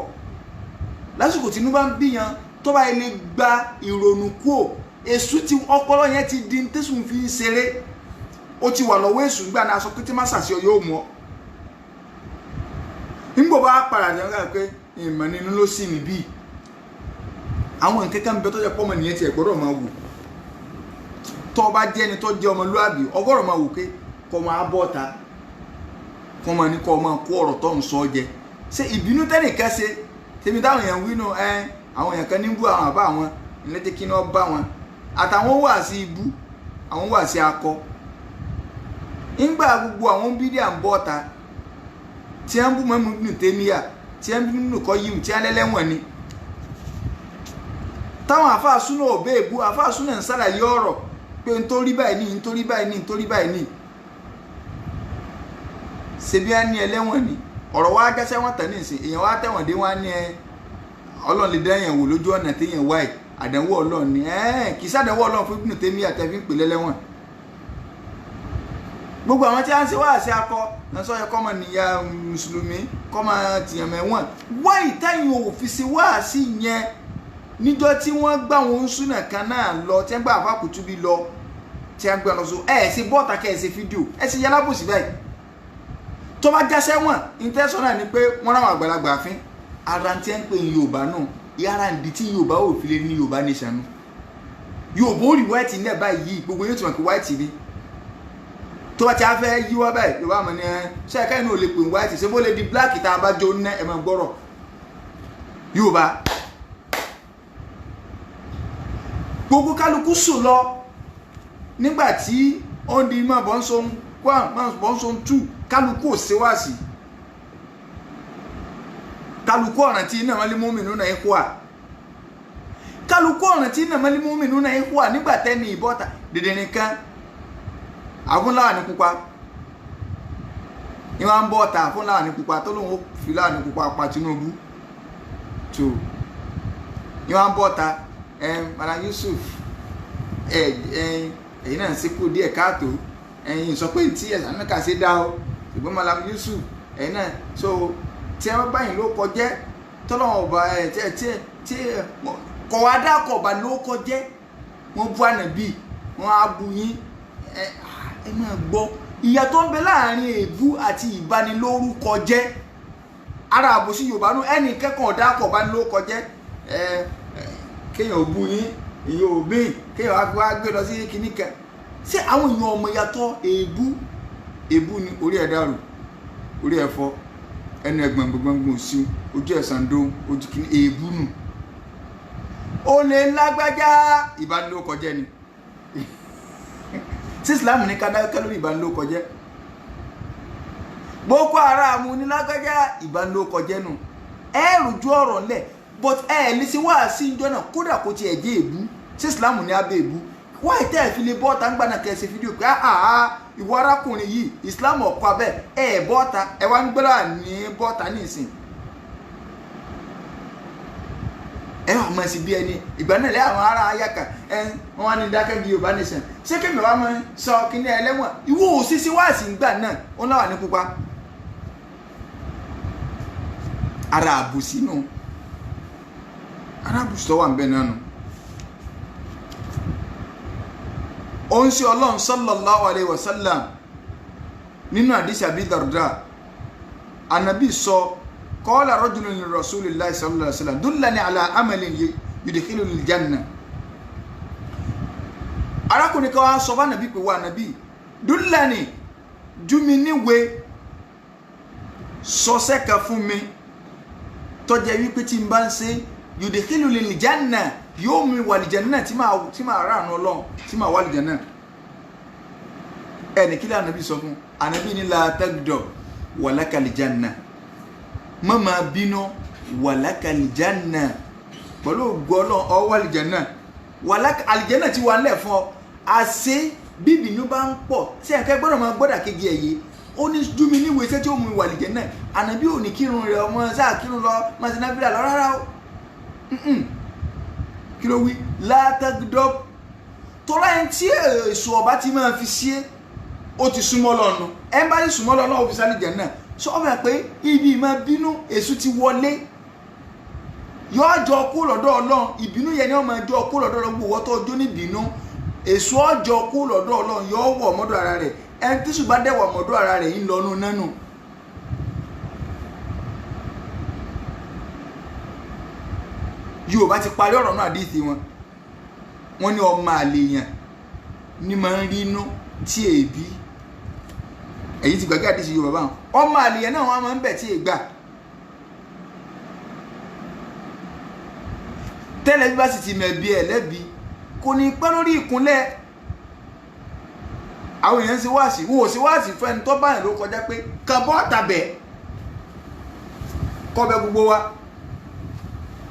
lásìkò tí inú bá ń bíyan tó bá ilé gba ìrònú kúò èṣù tí ọpọlọ yẹn ti di tẹ̀sùn fi ń ṣeré ó ti wà lọ́wọ́ èṣù gbà náà sọ pé tí má ṣàṣeyọ yóò mú ọ nígbò bá padà jẹ́ ká pé ìmọ̀ nínú ló sì mí bí àwọn nǹkan kan bẹ tó jẹ́ pọ́mọ nìyẹn ti ẹ̀gbọ́dọ̀ máa wò tó bá jẹ́ ẹni tó jẹ́ ọmọlúàbí ọgọ́rọ̀ máa wò pé kọ́ máa bọ́ ta kọ́ máa ní kọ́ máa kó ọ̀rọ̀ tó ń sọ jẹ ṣé ìbínú tẹ́nìkan ṣe tèmi táwọn èèyàn wí nù àwọn èèyàn kan ní bú àwọn àbá wọn ìlẹ́tẹ̀ kí wọ́n bá wọn àtàwọn wà sí ibú àwọn wà sí akọ nígbà gbogbo àwọn bídíà ń bọ́ ta tí wọ́n bú mọ́mú nù tèmíyà tí wọ́n bú nù kọ́ yìí tí wọ́n lẹ́lẹ́wọ̀n ni táwọn àfáà súnà òbé èbú àfáà súnà ń ṣàlàyé ọ̀rọ̀ pé nítorí báyìí ní nítorí báyìí ní nítorí báyìí ní ṣebí á ní ẹlẹ́wọ̀n ni ọ̀rọ̀ wá gẹ́sẹ́ wọ́n tẹ̀ ní ìsìn èèyàn wá tẹ̀wọ̀n dé wọ́n á ní Ọlọ́run lè dá èèyàn wò lójú ọ̀nà téèyàn wáyé àdánwò Ọlọ́run ni kì í sàdánwò Ọlọ́run fún Ibn Taymiyyah àtẹ̀fín pè lẹ́lẹ́wọ̀n gbogbo àwọn tí a ń ṣe wáàsí akọ ẹ̀sọ́ yẹ kọ́mọ nìyà mùsùlùmí kọ́mọ tìyàn mẹ́wọ̀n wáyé táyìn òfin ṣe wáàsí yẹn níjọ́ tí wọ́n gbà wọn ń súnà kan náà lọ tí wọ́n gbà àfàkùtù bí lọ tí wọ́n gbà lọ so ṣe bọ́ọ̀tà kẹ́ ẹ̀ ṣe fídíò ṣe yálábòsí báyìí tó bá já sẹ́wọ̀n intention náà ni pé wọ́n ráwọn àgbàlagbà fín ara tí ń pè ní Yorùbá náà yàrá ìdí tí Yorùbá ò fi lè ní Yorùbá nation Yorùbá ó rí white ní ẹ̀ báyìí gbogbo yóò tún wọn kí white ni tó bá ti á fẹ́ yíwọ́ báyìí Yorùbá mọ̀ ní ṣé ẹ̀ka inú ò lè pè ní white ṣé bó lè di black tá a bá jó ní ẹ̀ máa gbọ́rọ̀ Yorùbá gbogbo kálukú sùn lọ nígbà tí ó ń di mọ́ bọ́ńsọ̀n 1 bọ́ńsọ̀n 2 kálukú ò ṣe wá sí kálukú ọ̀ràn tí iná mọ́lẹ́ mọ́mìnú náà ń kó à kálukú ọ̀ràn tí iná mọ́lẹ́ mọ́mìnú náà ń kó à nígbà tẹ́ni ìbọ́ta dèdè nìkan àfúnláwà ní pupa ní wọ́n ń bọ́ ọ̀tà àfúnláwà ní pupa tó lóun ó fi láwà ní pupa pa Tinubu tó ní wọ́n ń bọ́ ọ̀tà Malam Yusuf ẹ̀yìn náà ṣe kú díẹ̀ káàtó ẹ̀yìn sọ pé tí ẹ̀sán náà kà sí dá o ṣùgbọ́n Malam Yusuf ẹ̀yìn náà so tí ẹ báyìí ló kọjẹ́ tọ́lọ́wọ́n ọba tí kọ̀ wá dákọ̀ ọba ló kọjẹ́ wọ́n bú ànàbí wọ́n á bu yín ẹ máa gbọ́ ìyà tó ń bẹ láàrin èébú àti ìbanilórúkọ jẹ́ ara àbòsí Yorùbá nù ẹnì kẹ́kọ̀ọ́ dákọ̀ ọba ló kọjẹ́ kéèyàn ò bú yín èyàn ò bín kéèyàn wá gbé lọ sí kinní kan ṣé àwọn èèyàn ọmọ yàtọ̀ èébú ni orí ẹ̀ dàrú orí ẹ̀ fọ́ ẹnu ẹ̀gbọ̀n gbọ̀ngbọ̀n sí ojú ẹ̀sán dó ojú kìíní èébú nù ó lè lágbájá ìbánilókọjẹ́ ni sí Islam ní kádákẹ́ lórí ìbánilókọjẹ́ Boko Haram ní lágbájá ìbánilókọjẹ́ nù rújú ọ̀rọ̀ lẹ̀ but lè ṣe wá sí ìjọ náà kódà kó tiẹ̀ jẹ́ èébú sí Islam ní abẹ́ èébú wá ìtẹ́ ẹ̀ fi lè bọ́ta ń gbàna kẹsẹ̀ fídíò pé ìwọ arákùnrin yìí Islam ọ̀kọ́ abẹ́ bọ́ta wá ń gbẹ́rà ní bọ́ta ní ìsìn wà mọ̀ sí bí ẹni ìgbà náà lẹ́ àwọn ará ayáka wọ́n wá ní dákẹ́ bí Yorùbá nation ṣé kí mi wá mọ̀ sọ kí ní ẹlẹ́wọ̀n ìwọ òṣìṣẹ́ wá sí ìgbà náà ó láwà ní pupa ara àbùsí nù ara àbùsí tó wà ń bẹ náà nù. ó ń ṣe Ọlọ́run sallallahu alayhi wa sallam nínú àdísì Abi Darda Ànábì sọ qala rajulun li rasulillahi sallallahu alayhi wa sallam dullani ala amalin yudkhiluni al-janna arákùnrin kan wá sọ fún Ànábì pé wá Ànábì dullani júmi níwe sọ́sẹ́ kan fún mi tó jẹ́ wípé tí n bá ń ṣe yudkhiluni al-janna yóò mi wà lìjẹ̀nà tí máa rà àánú Ọlọ́run tí máa wà lìjẹ̀nà ẹni kí lè Ànábì sọ fún Ànábì ní la tagdo walaka lìjẹ̀nà má máa bínú walaka lìjẹ̀nà pẹ̀lú ògo Ọlọ́run ó wà lìjẹ̀nà walaka àlìjẹ̀nà tí wà lẹ̀ fún ọ àṣẹ bíbínú bá ń pọ̀ tí ẹ̀kẹ́ gbọ́dọ̀ máa gbọ́dà kejì ẹ̀yẹ ó ní júmi níwèé iṣẹ́ tí ó mú ìwà lìjẹ̀nà Ànábì ò ní kírun rẹ̀ ọmọ sáà kírun lọ máa ṣe náfìlà lọ rárá o kí ló wí látàgídọ́ tọ́lá ẹni tí èso ọba ti máa fi sí ó ti súnmọ́ lọ́nu ẹ bá ní súnmọ́ lọ́nà ó fi sálì jẹ̀ náà sọ ọ́ pé ibi ìmọ̀ bínú èso ti wọlé yóò jọ kú lọ́dọ̀ Ọlọ́run ìbínú yẹn ni wọ́n máa jọ kú lọ́dọ̀ Ọlọ́run gbogbo tó ọjọ́ ní ìbínú èso ọjọ́ kú lọ́dọ̀ Ọlọ́run yóò wọ̀ mọ́dọ̀ ara rẹ̀ ẹni tí ṣùgbọ́n dẹ̀wọ̀ mọ́dọ̀ ara rẹ̀ ń lọ́nu nánú. Yorùbá ti parí ọ̀rọ̀ náà àdìsí wọn ní ọmọ àlèyàn ní máa ń rí inú tí èbí èyí ti gbàgbé àdìsí Yorùbá báwọn ọmọ àlèyàn náà wọn máa ń bẹ̀ tí ègbà tẹ́lẹ̀ bí bá sì ti mẹ̀bi ẹ̀ lẹ́bi kò ní pẹ́ lórí ìkúnlẹ̀ àwọn èèyàn ṣe wáàsí wọn ò ṣe wáàsí fẹ́ni tó báyìí ló kọjá pé kàbọ́ tàbẹ̀ kọ́bẹ gbogbo wa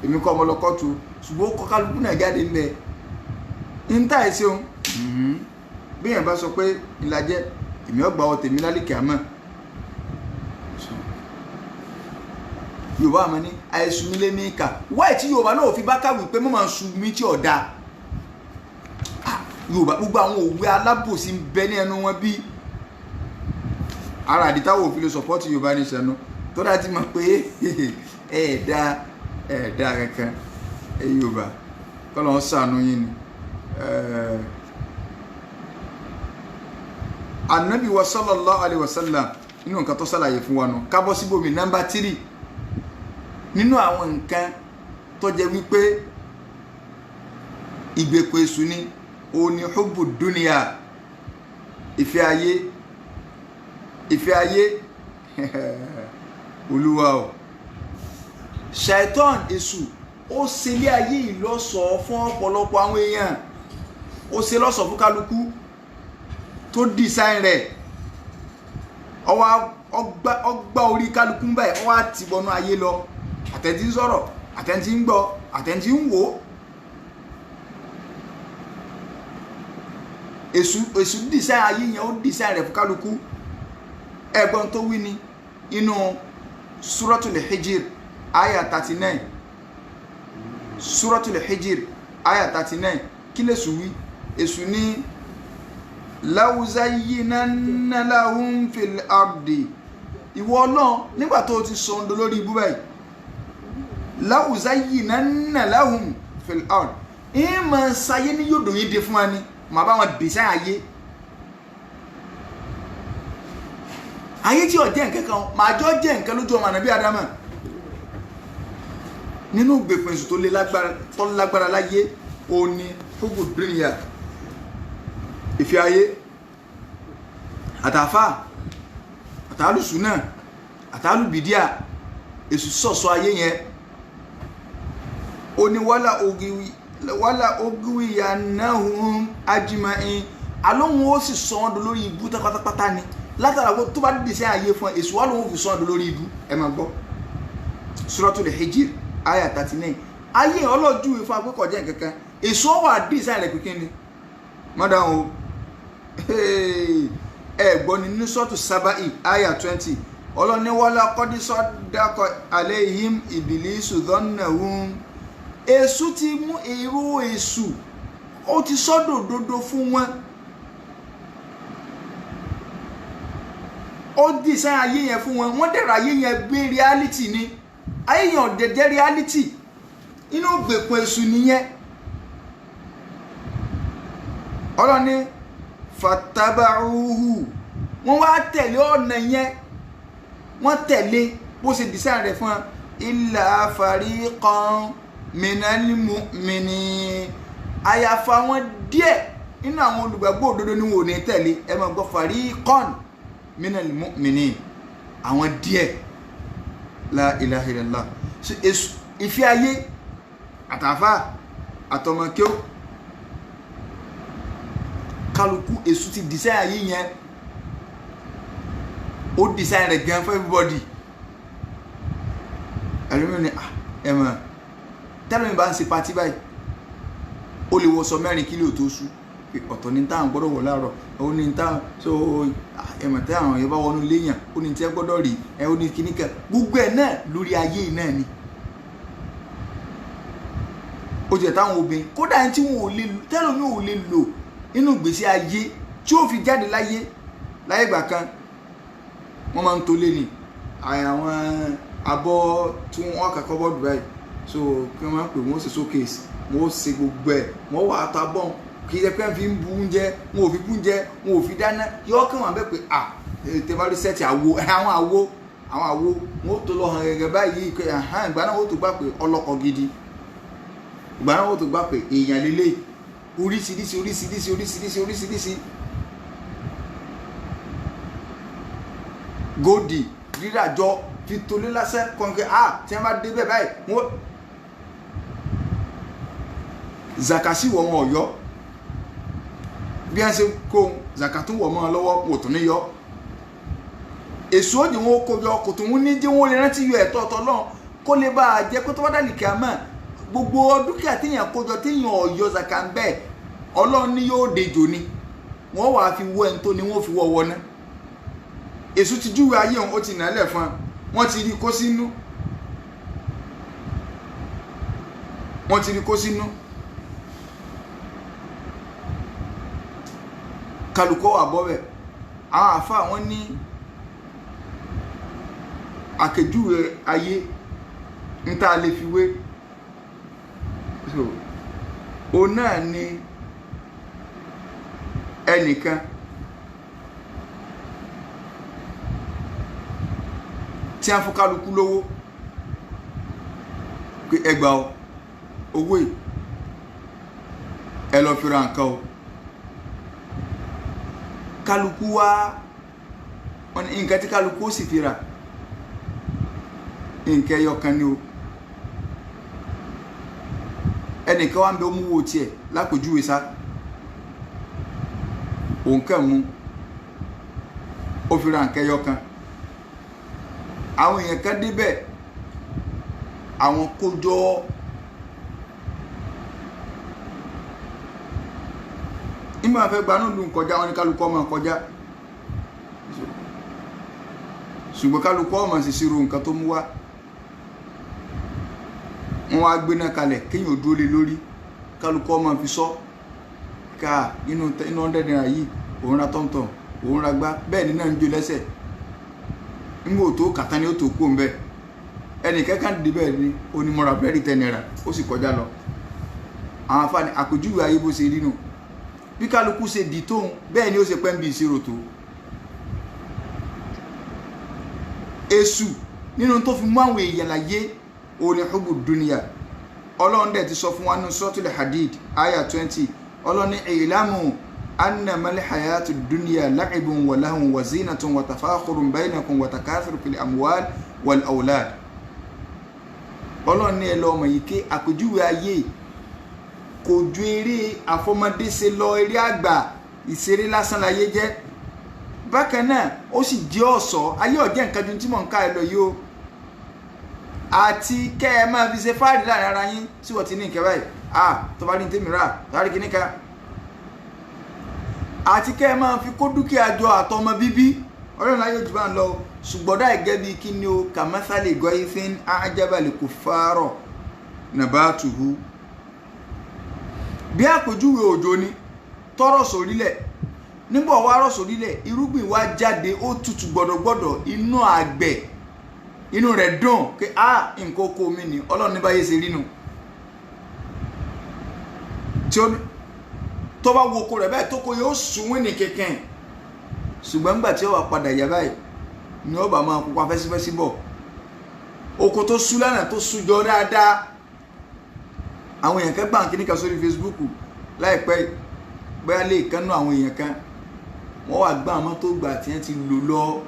èmi kọ́ ọmọ lọ́kọ́ tu ṣùgbọ́n ó kọ́ kálukú náà jáde ń bẹ ń tà ẹ̀ ṣeun bí èèyàn bá sọ pé ìlàjẹ èmi ọgbà ọ tèmi lálẹ́ kìámọ́ Yorùbá àmọ́ ní àìsùn mi lé ní ìkà wáì tí Yorùbá náà fi bá kàwé pé mo máa ń sun mi tí ọ̀dà Yorùbá gbogbo àwọn òwe alábòsí ń bẹ ní ẹnu wọn bí ara àdìtáwò òfin lè sọpọ́tì Yorùbá ní ìṣẹ́nu tó dá ti mọ̀ pé ẹ̀ẹ̀dá kankan Yorùbá kọ́lọ̀ ń sànú yín ni Ànábì wa sallallahu alaihi wasallam nínú nǹkan tó sàlàyé fún wa nù kábọ́ síbòmí nọ́mbà 3 nínú àwọn nǹkan tó jẹ́ wípé ìgbèkùn èṣù ni ó ní hubbu dunya ìfẹ́ ayé Olúwa o ṣàìtàn èṣù ó ṣe ilé ayé ìlọ́sọ̀ọ́ fún ọ̀pọ̀lọpọ̀ àwọn èèyàn ó ṣe lọ́sọ̀ọ́ fún kálukú tó design rẹ̀ ọgbà orí kálukú báyìí ó wá ti bọnú ayé lọ àtẹ̀ntí ń sọ̀rọ̀ àtẹ̀ntí ń gbọ́ àtẹ̀ntí ń wò èṣù design ayé yẹn ó design rẹ̀ fún kálukú ẹ̀gbọ́n tó wí ni inú Suratul Hijr aya 39 Suratul Hijr aya 39 kí lè sùn wí èṣù ní law zayyinanna lahum fil ardi ìwọ náà nígbà tó ti sọ ǹdọ́ lórí ibú báyìí law zayyinanna lahum fil ardi ìmọ̀ sáyé ní yóò dòyìn dé fún wa ni mà bá wọn dèsẹ́ ayé tí ó jẹ́ nǹkan kan màá jọ jẹ́ nǹkan lójú ọmọ ànábì Ádámà nínú ìgbèkùn èṣù tó lágbára láyé ó ní hubbu dunya ìfẹ́ ayé àtàfà àtàlùsùnà àtàlùbìdíà èṣù sọ̀sọ̀ ayé yẹn ó ní wala ogwiyannahum ajma'in alóhun ó sì sọ wọn lórí ibú pátápátá ni látara tó bá dìde sí ayé fún èṣù wà lóhun fi sọ wọn lórí ibú ẹ máa gbọ́ Suratul Hijr aya 39 ayé ọlọ́jú ìfún akẹ́kọ̀ọ́ jẹ́ nǹkankan èṣù wà dìde sí rẹ̀ pínpín ni mọ́dá o ẹ̀gbọ́n ni ní Suratu Saba'i aya 20 ọlọ́ni wala qad saddaqa alayhim iblisu dhannahum èṣù ti mú èrò èṣù ó ti sọ́dọ̀ òdodo fún wọn ó dìsẹ́ ayé yẹn fún wọn wọ́n dẹ̀rọ ayé yẹn gbé reality ni ayé yẹn ọ̀dẹ̀dẹ̀ reality inú gbèkùn èṣù nìyẹn ọlọ́ni fataba'uhu wọ́n wá tẹ̀lé ọ̀nà yẹn wọ́n tẹ̀lé bó ṣe dìsẹ́ rẹ̀ fún wọn illa fariqan minal mu'minin àyàfà wọn díẹ̀ nínú àwọn olùgbàgbọ́ òdodo ni wọn ò ní tẹ̀lé ẹ máa gbọ́ fariqan minal mu'minin àwọn díẹ̀ la ilaha illallah ìfẹ́ ayé àtàfà àtọmọkíó kálukú èṣù ti design ayé yẹn ó design rẹ̀ gan for everybody ẹlòmíràn ni ẹ̀mọ̀ tẹ́lẹ̀mí bá ń ṣe pati báyìí ó lè wọṣọ 4 kílò tó sú ọ̀tọ̀ ní táwọn gbọ́dọ̀ wọ̀ láàárọ̀ ó ní táwọn so ẹ̀mọ̀ tẹ́ àwọn yẹn bá wọnú léèyàn ó ní tí ẹ gbọ́dọ̀ rí ẹ ó ní kíníkà gbogbo ẹ̀ náà lórí ayé náà ni ó jẹ́ táwọn obìnrin kódà ẹni tí wọn ò lè tẹ́lómi ò lè lò nínú ìgbésí ayé tí ó fi jáde láyé ìgbà kan wọ́n máa ń tolé ni àwọn abọ́ tí wọ́n kàkọ́ bọ́ọ̀dù báyìí so kí wọ́n máa pè wọ́n ṣe showcase wọ́n ṣe gbogbo ẹ̀ wọ́n wà á ta bọ́ọ̀n kì í ṣe pé fi ń bu oúnjẹ wọn ò fi bu oúnjẹ wọn ò fi dáná yọ kí wọn bẹ pé tẹbárí sẹ́ẹ̀tì àwọn àwo wọn ó tó lọ hàn gẹ́gẹ́ báyìí ìgbà náà ó tó gbà pé ọlọ́kọ̀ gidi ìgbà náà ó tó gbà pé èèyàn lélẹ̀ oríṣiríṣi góòdì ríràjọ fi tolé lásán kọ̀ǹkẹ́ tí wọ́n bá dé bẹ́ẹ̀ báyìí wọ́n zakasi wọ̀ wọn ọ̀yọ́ bí a ṣe kó zakatu wọ̀ mọ́ lọ́wọ́ kò tún ní yọ èso òdì wọn kó yọ kò tún ní jẹ́ wọn lè rántí yọ ẹ̀tọ́ ọ̀tọ̀ náà kó lè bá a jẹ́ pé tó bá dàlì kí a mọ̀ gbogbo dúkìá téèyàn kójọ téèyàn ọ̀yọ́ zaka ń bẹ́ẹ̀ ọlọ́run ní yóò dejò ni wọ́n wàá fi wọ ẹni tó ni wọ́n fi wọ́ wọná èso ti júwe ayé wọn ó ti nà á lẹ̀ fún wọn ti rí kó sínú kálukọ́ wà bọ́bẹ̀ àwọn àfáà wọn ní àkèjúwe ayé ń tá a lè fi wé so òun náà ni ẹnìkan tí a fún kálukú lówó pé ẹgbà owó ẹ lọ fi ra nǹkan o kálukú wá nǹkan tí kálukú ó sì fi rà nǹkan ẹyọ kan ni o ẹnìkan wá ń bẹ ó mú wo tiẹ̀ lápòjúwe sá òun kàn mú ó fi ra nǹkan ẹyọ kan àwọn èèyàn kan débẹ̀ àwọn kójọ ìmọ̀ àfẹ́ gbanú lù ń kọjá wọn ní kálukọ́ ọmọ kọjá ṣùgbọ́n kálukọ́ ọmọ sì ṣírò nǹkan tó mú wá wọ́n wá gbé náà kalẹ̀ kéèyàn ò dúró lé lórí kálukọ́ ọmọ fi sọ ká inú 100 naira yìí òun ra tọ̀mtọ̀m òun ra gbá bẹ́ẹ̀ ni náà ń jó lẹ́sẹ̀ nígbà tó kàtá ni ó tó kó ń bẹ́ ẹnì kẹ́kàn dìde bẹ́ẹ̀ ni onímọ̀ra bẹ́ẹ̀rì 10 naira ó sì kọjá lọ àwọn afáàní àpèjúwe ayé bó ṣe rí nù bí kálukú ṣe dì tóun bẹ́ẹ̀ ni ó ṣe pẹ́ ń bí ìṣirò tó èṣù nínú tó fi mú àwọn èèyàn láyé òní hubbu dunya ọlọ́run dẹ̀ ti sọ fún wa ní suratul hadid aya 20 ọlọ́run ní i'lamu annama al-hayatu dunya la'ibun wa lahun wa zinatun wa tafakhurun bainakum wa takathurun fil amwal wal awlad ọlọ́run ní ẹ lọ ọmọ yìí ké àpèjúwe ayé kò ju eré àfọmọdé ṣe lọ eré àgbà ìṣeré lásán láyé jẹ́ bákan náà ó sì jẹ́ ọ̀ṣọ́ ayé ọ̀jẹ́ nǹkan ju tí mò ń ká ẹ lọ yìí o àti kẹ́ ẹ máa fi ṣe fáàrí láàrin ara yín sí wọ́n ti ní ìkẹ́ báyìí tó bá ní tèmi rà tó bá rí kíní kan àti kẹ́ ẹ máa fi kó dúkìá jọ àtọmọ bíbí ọlọ́run láyé jù bá ń lọ ṣùgbọ́n dá ẹ̀gẹ́ bíi kí ni o kàmásálì gọ́yìfín ájábàlì kò fárọ̀ nàbàtùhù bí àpèjúwe òjò ni tọrọ sórílẹ̀ nígbà wá rọ̀ sórílẹ̀ irúgbìn wá jáde ó tutù gbọ̀dọ̀gbọ̀dọ̀ inú àgbẹ̀ inú rẹ̀ dùn pé nǹkan oko mi ni ọlọ́run ní báyé ṣe rí nu tí ó tó bá wo oko rẹ̀ báyìí tó kó yóò sùn ní kẹ̀kẹ́ ṣùgbọ́n nígbà tí ó wà padà yà báyìí ni ó bá máa pupa fẹ́sífẹ́sí bọ̀ oko tó sú lánàá tó sú jọ dáadáa àwọn èèyàn kan gbàǹkì níkan sórí Facebook láìpẹ́ bóyá lè kánú àwọn èèyàn kan wọ́n wà gbà àmọ́ tó gbà tí wọ́n ti lò lọ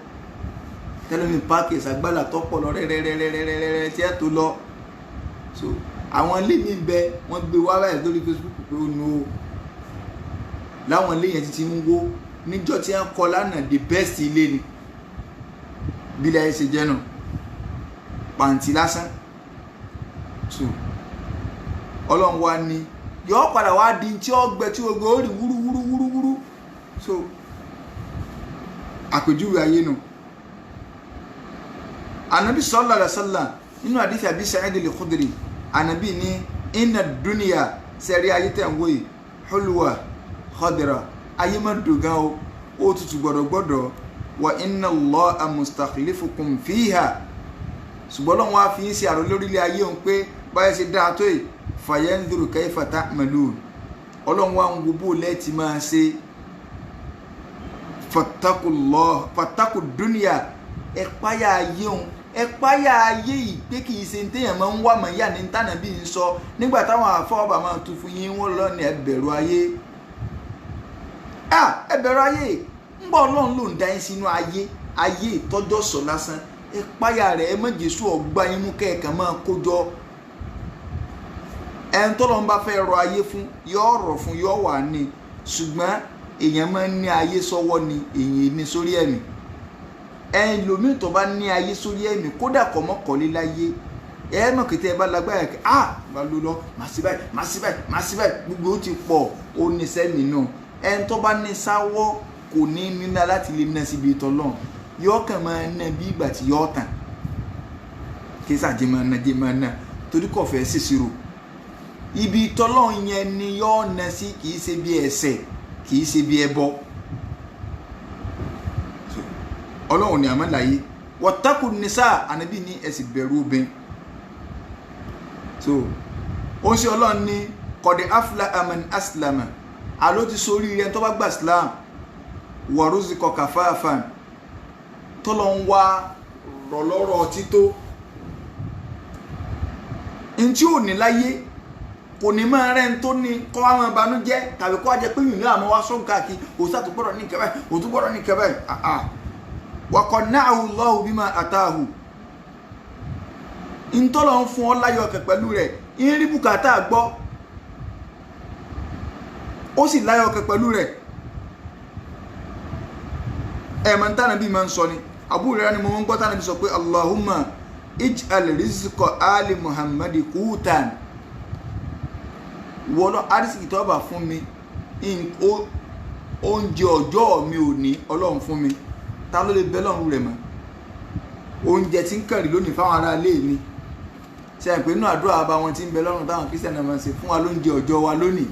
tẹlifí páàkì ìsàgbàlà tọ́pọ̀ lọ rẹ́rẹ́rẹ́rẹ́rẹ́rẹ́ tí ẹ tó lọ so àwọn ilé mi bẹ wọ́n gbé wá báyìí lórí Facebook pé ó nu o láwọn ilé yẹn ti ń wó níjọ́ tí wọ́n kọ́ lánàá the best ilé ni bí láyé ṣe jẹ́ náà pàǹtí lásán so ọlọ́run wa ní yọ padà wá di tí ó gbẹ tí ogbó ó rí wúrúwúrúwúrú so àpèjúwe ayé nù anabi sallallahu alaihi wasallam nínú àdìsí Abi Sa'id al-Khudri anabi ní inna dunya sẹ́rí ayé tẹ̀ ń wò yìí hulwa khadira ayé má dùn gan o ó tutù gbọ̀dọ̀gbọ̀dọ̀ wa inna Allaha mustakhlifukum fiha ṣùgbọ́n lọ́wọ́ á fi ń ṣe àrò lórílẹ̀ ayé òun pé báyẹ̀ ṣe dáa tó yìí fayanzuru kayfa ta'malun ọlọ́run wa ń gbogbo lẹ́ẹ̀tì máa ṣe fataku dunya ẹ̀páyà ayé òun ẹ̀páyà ayé yìí pé kì í ṣe ní téèyàn máa ń wà mọ́ yà ní tànà bí n sọ nígbà táwọn àfọwọ́bà máa tún fún yín wọ́n lọ́ọ̀nì ẹ̀bẹ̀rù ayé ẹ̀bẹ̀rù ayé ń bọ̀ ọlọ́run ló ń dá yín sínú ayé ìtọ́jọ́ sọ lásán ẹ̀páyà rẹ̀ ẹ má Jésù ọgbà yín mú kẹ́ẹ̀kan máa kójọ ẹni tọ́lọ́ ń bá fẹ́ rọ ayé fún yọ rọ̀ fún yọ wà ní ṣùgbọ́n èèyàn máa ń ní ayé sọ́wọ́ ni èèyàn ní sórí ẹ̀mí ẹ̀yin lómi tó bá ní ayé sórí ẹ̀mí kódà kọ́ mọ́ kọ́lé láyé ẹ mọ̀ kété ẹ bá lágbára kí bá ló lọ màá sí báyìí gbogbo ó ti pọ̀ ó ní sẹ́mi náà ẹni tó bá ní sáwọ́ kò ní níná láti lè ná síbi ìtọ́lọ́n yọ kàn máa ná bí ìgbà tí yọ tàn kí sàjẹ́ máa ná torí kò fẹ́ ṣèṣirò ibi ìtọ́lọ́n yẹn ni yọ ná sí kì í ṣe bí ẹ̀ṣẹ̀ kì í ṣe bí ẹbọ ọlọ́run ni àmàlàyé wọ́tákù nìsá ànábì ní ẹ̀sìn bẹ̀rù obìnrin so ó ń ṣe ọlọ́run ní kọ̀dẹ̀ afla man aslama àló ti sórí rẹ̀ tó bá gbà islam wọ̀rúzi kọkà fáfán tó lọ ń wá rọ̀lọ́rọ̀ tító n tí ò ní láyé kò ní máa rẹ́ ń tó ní kọ́ àwọn ìbànújẹ́ tàbí kọ́ ajẹ́ pé yìí ní àmọ́ wá sọ́n káàkiri òsà tó gbọ́dọ̀ ní kẹfẹ́ òtún gbọ́dọ̀ ní kẹfẹ́ waqanna'ahu Allahu bima ataahu ntọ́lọ̀ ń fún ọ láyọ̀ ọkẹ̀ pẹ̀lú rẹ̀ ń rí bùkátà gbọ́ ó sì láyọ̀ ọkẹ̀ pẹ̀lú rẹ̀ ẹ̀mọ̀ tánà bí ma ń sọ ni Abu Hurairah ni mo ń gbọ́ tánà bí sọ pé Allahumma ij'al rizqa ali Muhammadi qutan wọ́lọ́ arísìkì tó bá fún mi oúnjẹ ọjọ́ mi ò ní ọlọ́run fún mi ta ló lè bẹ́ lọ́run rẹ̀ mọ́ oúnjẹ tí ń kàrí lónìí fáwọn ará ilé mi ṣe àpè inú àdúrà bá wọn tí ń bẹ lọ́run táwọn kírísítẹ̀nì máa ń ṣe fún wa lóúnjẹ ọjọ́ wa lónìí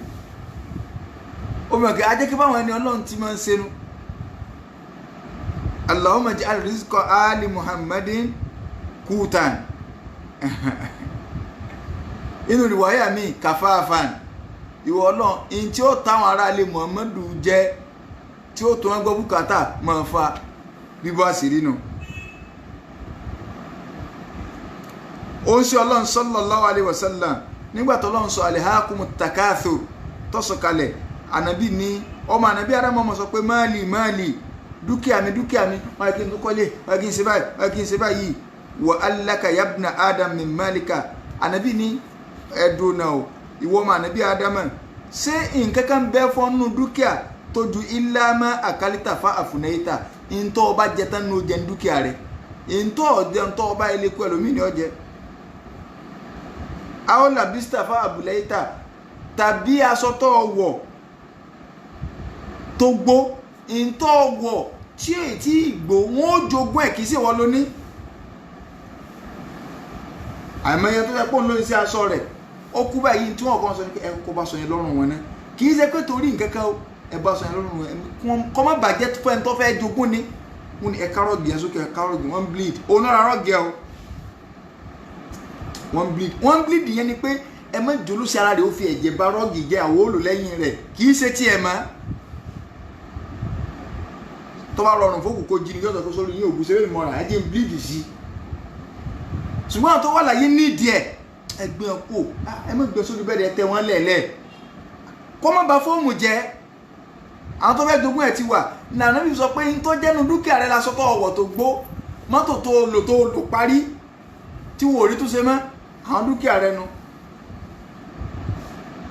ó mọ̀ kí ajẹ́ kí báwọn ẹni ọlọ́run ti máa ń ṣe nu Allahumma ij'al rizqa ali Muhammadin qutan inú ìwáyà mi kàfáàfàn ìwọ ọlọ́run in tí ó táwọn ará ilé Muhammadu jẹ tí ó tó wọn gbọ́ bùkátà máa fa bíbọ́ àṣírí nù ó ń ṣe ọlọ́run sallallahu alaihi wasallam nígbà tó ọlọ́run sọ alhaakumut takathur tó sọ kalẹ̀ ànábì ní ọmọ ànábì Ádámù ọmọ sọ pé máàlì dúkìá mi wọ́n kí n tó kọ́lé wọ́n kí n ṣe báyìí wa allaka yabna Adam min malika ànábì ní ẹ̀dùn náà ìwọ ọmọ ànábì Ádámù ṣé nǹkan kan bẹ́ fọ́nù dúkìá tó ju ìlàmà àkálítà fa àfùnẹ́yìtà ìntọ́ ọba jẹ tán ní ó jẹ dúkìá rẹ̀ ìntọ́ ọ̀jẹ̀ ntọ́ ọba ilé kú ẹlòmíì ní ọjẹ́ àwọn làbísítà fa àbùlẹ́yìtà tàbí aṣọ tó wọ̀ tó gbó ìntọ́ wọ̀ tí ètí ìgbò wọn ó jogún ẹ̀ kì í sì wọ́n lóní àìmọye tó yẹ pé òun ló ń ṣe aṣọ rẹ̀ ó kú báyìí tí wọ́n kọ́ sọ ní ẹ kó bá sọ yẹn lọ́rùn wọn náà kì í ṣe pé torí nǹkan kan ẹ bá sọ yẹn lọ́rùn wọn kọ́ má bàjẹ́ fún ẹni tó fẹ́ jogún ni wọ́n ní ẹ kárọ̀gì ẹ sókè ẹ kárọ̀gì wọ́n bleed òun náà rárọ̀gì ẹ o wọ́n bleed yẹn ni pé ẹ má jòlú sí ara rẹ̀ ó fi ẹ̀jẹ̀ bá rọ́gì jẹ́ àwọn olù lẹ́yìn rẹ̀ kì í ṣe tí ẹ má tó bá rọrùn fókù kó jí ni yóò sọ pé sórí yín ògùn sẹ́yìn mọ́ra ẹ jẹ́ ń bleed sí ṣùgbọ́n tó wà láyé nídìí ẹ̀ ẹgbẹ́ ọkọ̀ ẹ má gbé sórí bẹ́ẹ̀ tẹ wọ́n lẹ̀lẹ́ kó má ba fóòmù jẹ́ àwọn tó fẹ́ jogún ẹ̀ ti wà nàánú bí sọ pé ń tó jẹ́nu dúkìá rẹ̀ lásọ tó ọwọ́ tó gbó mọ́tò tó lò parí tí wò rí tó ṣe mọ́ àwọn dúkìá rẹ̀ nu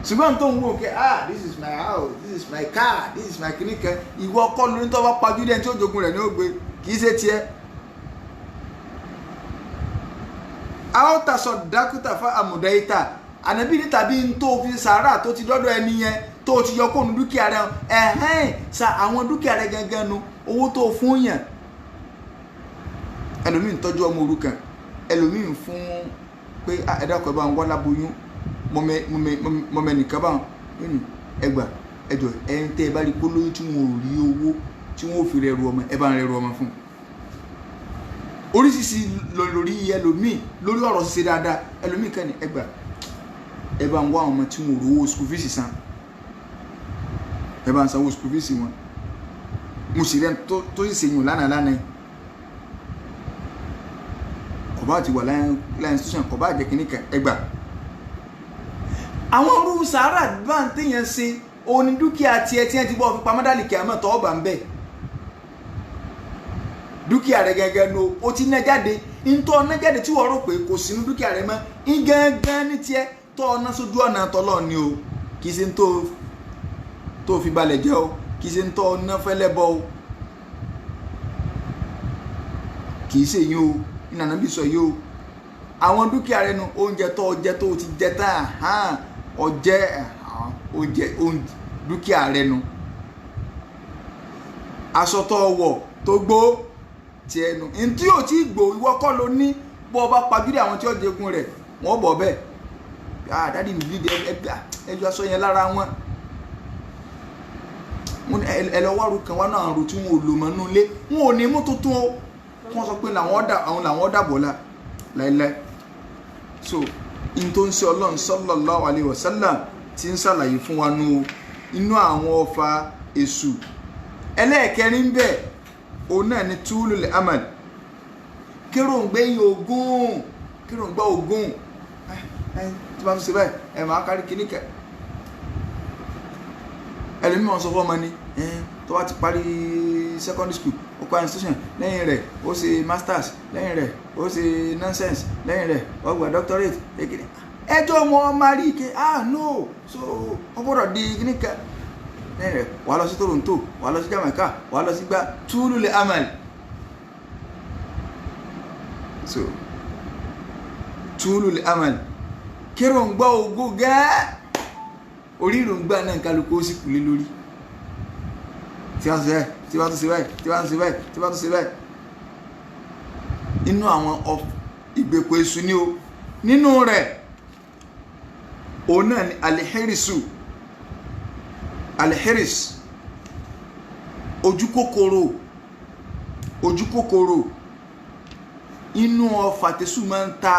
ṣùgbọ́n tó ń wò kẹ́ this is my house, this is my car, this is my kìnnìkan ìwọ ọkọ lórí tó bá pajú dẹ́n tí ó jogún rẹ̀ ní ó gbé kì í ṣe tiẹ̀ àwọn tàṣọ dákútà fún àmùdáyítà ànábì ní tàbí ń tó fi sàárà tó ti dọ́dọ̀ ẹni yẹn tó ti yọ kóònù dúkìá rẹ̀ sa àwọn dúkìá rẹ̀ gangan nu owó tó fún yàn ẹlòmíì ń tọ́jú ọmọ òrukàn ẹlòmíì ń fún pé ẹ̀dàkọ̀ ẹ̀ bá ń wá láboyún mo me nìkan bá ní ẹgbà ẹjọ́ ẹ̀yin tẹ́ ẹ bá rí polówó tí wọn ò rí owó tí wọn ò fi rẹrù ọmọ ẹ bá ń rẹrù ọmọ fún oríṣiríṣi lórí ẹlòmíì lórí ọ̀rọ̀ ṣíṣe dáadáa ẹlòmíì kan ní ẹgbà ẹ bá ń wá ọmọ tí wọn ò rówó school fees san ẹ bá ń sanwó school fees wọn mo sì rẹ tó sì ṣèyàn lánàá kò bá ti wà láyé institution kò bá jẹ́ kínní kan ẹgbà àwọn orú sàárà bá ń téèyàn ṣe òní dúkìá tiẹ̀ tí wọ́n ti bọ́ fi pamọ́ dálì kí a mọ̀ tọ́ ọba ń bẹ̀ dúkìá rẹ̀ gẹ́gẹ́ no o ti ná jáde ntọ́ ná jáde tí wọ́n rò pé kò sínú dúkìá rẹ̀ mọ́ ń gángan ní tiẹ̀ tọ́ ọ ná sójú ọ̀nà tọ́lọ́ ni o kì í ṣe tó fi balẹ̀ jẹ́ o kì í ṣe ntọ́ ọ ná fẹ́lẹ́ bọ́ o kì í ṣe yín o ìnànà bí sọ yìí o àwọn dúkìá rẹ̀ nu oúnjẹ tó jẹ tó ti jẹ tán ọjẹ dúkìá rẹ̀ nu aṣọ tó wọ̀ tó gbó ti ẹnu ntí ò tí gbò ìwọ kọ́ ló ní bọ́ ọba pàgídé àwọn tí ó jẹgun rẹ̀ wọ́n bọ̀ bẹ́ẹ̀ dáàdì mi bí ẹjọ́ aṣọ yẹn lára wọn ẹlọ́wọ́rù kan wá náà rò tí wọn ò lò mọ́ nú ilé wọn ò ní mú tuntun o wọ́n sọ pé àwọn làwọn dàbọ̀ la láìláì so in tó ń ṣe ọlọ́run sallallahu alaihi wasallam tí ń ṣàlàyé fún wa nú inú àwọn ọfà èṣù ẹlẹ́ẹ̀kẹrin bẹ́ẹ̀ òun náà ni túlùlẹ̀ amal kéròǹgbé ogun tí wọ́n tún ṣe báyìí ẹ̀ máa kárí kíní kẹ ẹlòmí wọn sọ fún ọmọ ni tó wá ti parí secondary school ó kọ́ institution lẹ́yìn rẹ̀ ó ṣe masters lẹ́yìn rẹ̀ ó ṣe nonsense lẹ́yìn rẹ̀ ó gba doctorate ẹjọ́ wọn máa rí ike no so ó gbọ́dọ̀ di kíní kẹ lẹ́yìn rẹ̀ wà lọ sí Toronto wà lọ sí Jamaica wà lọ sí gbá túlùlẹ̀ amal so túlùlẹ̀ amal kéròǹgbà ogun gẹ́ẹ́ oríròǹgbà náà kálukú ó sì kúlé lórí tí wọ́n tún ṣe báyìí inú àwọn ìgbèkùn èṣù ni o nínú rẹ̀ òun náà ni alihiris ojú kòkòrò inú ọfà tẹ̀sù máa ń ta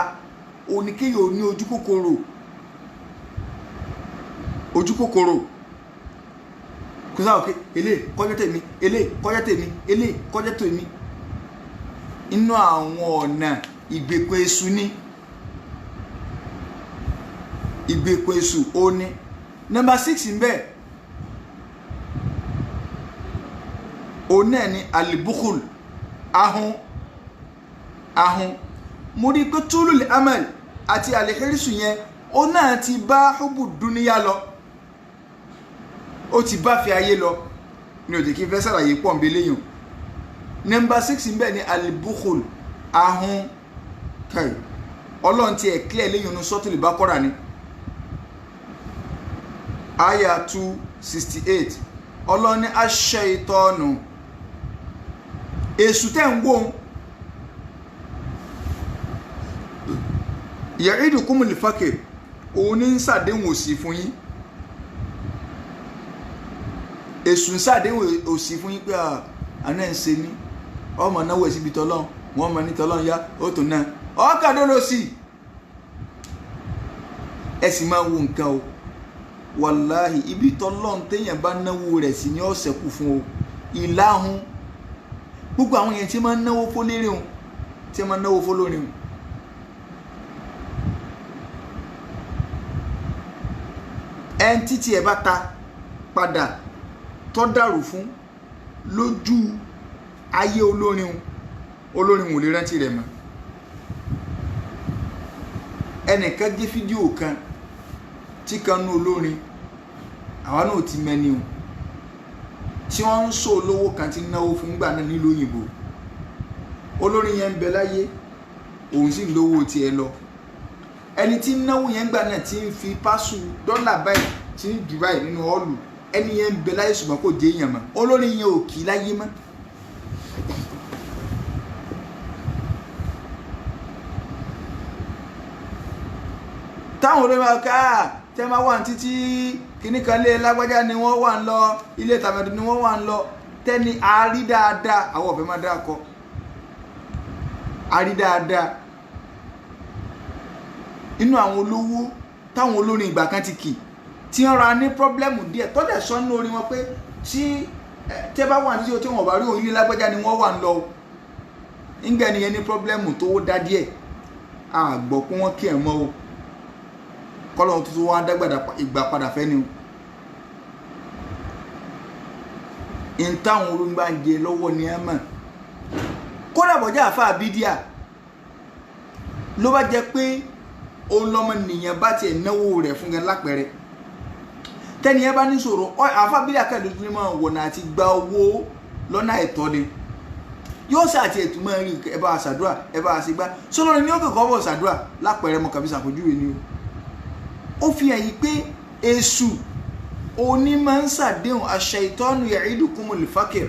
oníkéyò ní ojú kòkòrò kò sáà òkè elé kọjá tèmi inú àwọn ọ̀nà ìgbèkùn èṣù ní ìgbèkùn èṣù ó ní number 6 ń bẹ òun náà ni alibukul ahun mo rí pé túlùlẹ̀ amal àti alihirisu yẹn ó náà ti bá hubu dúníyà lọ ó ti bá fi ayé lọ ní òjì kí n fẹ́ sàlàyé pọ̀ nbí léyìn number 6 ń bẹ ní alibukul ahun kai ọlọ́run ti ẹ̀ clear léyìn ní sọ́tùlì Bákọ́rà ni aya 268 ọlọ́run ní aṣ-ṣaitọ́nù èṣù tẹ́ ń wò ya'idukumul fakr òun ní ń ṣàdéhùn òṣì fún yín èṣù ń ṣàdéhùn òṣì fún yín pé àná ń ṣe ní ọmọ náwó ẹ̀sìbí tọ́lọ́n wọ́n mọ̀ ní tọ́lọ́n yá ó tó náà ọkàdó ló sì ẹ sì máa wo nǹkan o wàláhì ibi tọ́lọ́n téèyàn bá náwó rẹ̀ sí ní ọ̀sẹ̀ kù fún o ìlàhùn gbogbo àwọn yẹn tí máa ń náwó fólérè o tí máa ń náwó fólórin o ẹn títí ẹ bá ta padà tọ́ dàrú fún lójú ayé olórin ò lè rántí rẹ̀ mọ́ ẹnìkan gé fídíò kan tí kan nú olórin àwa náà ti mẹ́ni o tí wọ́n ń sọ olówó kan tí náwó fún gbà náà nílùú òyìnbó olórin yẹn ń bẹ láyé òun sì lówó tiẹ̀ lọ ẹni tí náwó yẹn gbà náà ti ń fi pásù dọ́là báyìí tí ń jù báyìí nínú ọ́ọ̀lù ẹni yẹn ń bẹ láyé ṣùgbọ́n kò jẹ́ èèyàn mọ́ olórin yẹn ò kì í láyé mọ́. tá táwọn olórí máa ká tẹ́ máa wà títí kíní kan lé lágbájá ni wọ́n wà ń lọ ilé tàmẹ̀dù ni wọ́n wà ń lọ tẹ́ni àárí dáadáa àwọn ọ̀fẹ́ máa dáa kọ́ àárí dáadáa inú àwọn olówó táwọn olórin ìgbà kan ti kì tí wọ́n ra ní pọ́blẹ́mù díẹ̀ tọ́jà sọ nínú orin wọn pé tí tẹ́ bá wà ní tí wọ́n bá rí òun ilé lágbájá ni wọ́n wà ń lọ ńgbẹ́ nìyẹn ní pọ́blẹ́mù tó dá díẹ̀ àgbọ̀ kún wọ́n kí ẹ̀ mọ́ o kọ́lọ̀ tuntun wọn dágbàdà ìgbà padà fẹ́ ni o in táwọn olórin bá ń jẹ lọ́wọ́ ni ẹ mọ̀ kódà bọ̀já àfa bídíà ló bá jẹ pé òun lọ́mọ nìyẹn bá tiẹ̀ náwó rẹ̀ fún gan lápẹ̀rẹ̀ tẹ́ni ẹ bá ní sọ̀rọ̀ àfa bídíà kẹ́ẹ̀dọ́ tó ní mọ̀ wọ̀nà àti gba owó lọ́nà ẹ̀tọ́ ni yóò ṣe àti ẹ̀tùmọ̀ rí ẹ bá ṣàdúrà ẹ bá ṣe gbá sọ́lọ́ni ní ó kẹ́kọ̀ọ́ bọ̀ ṣàdúrà lápẹ̀rẹ̀ mọ̀ kàbí ṣàpèjúwe ni o ó fi hàn yí pé èṣù òní máa ń ṣàdéhùn ash-shaytanu ya'idukumul fakir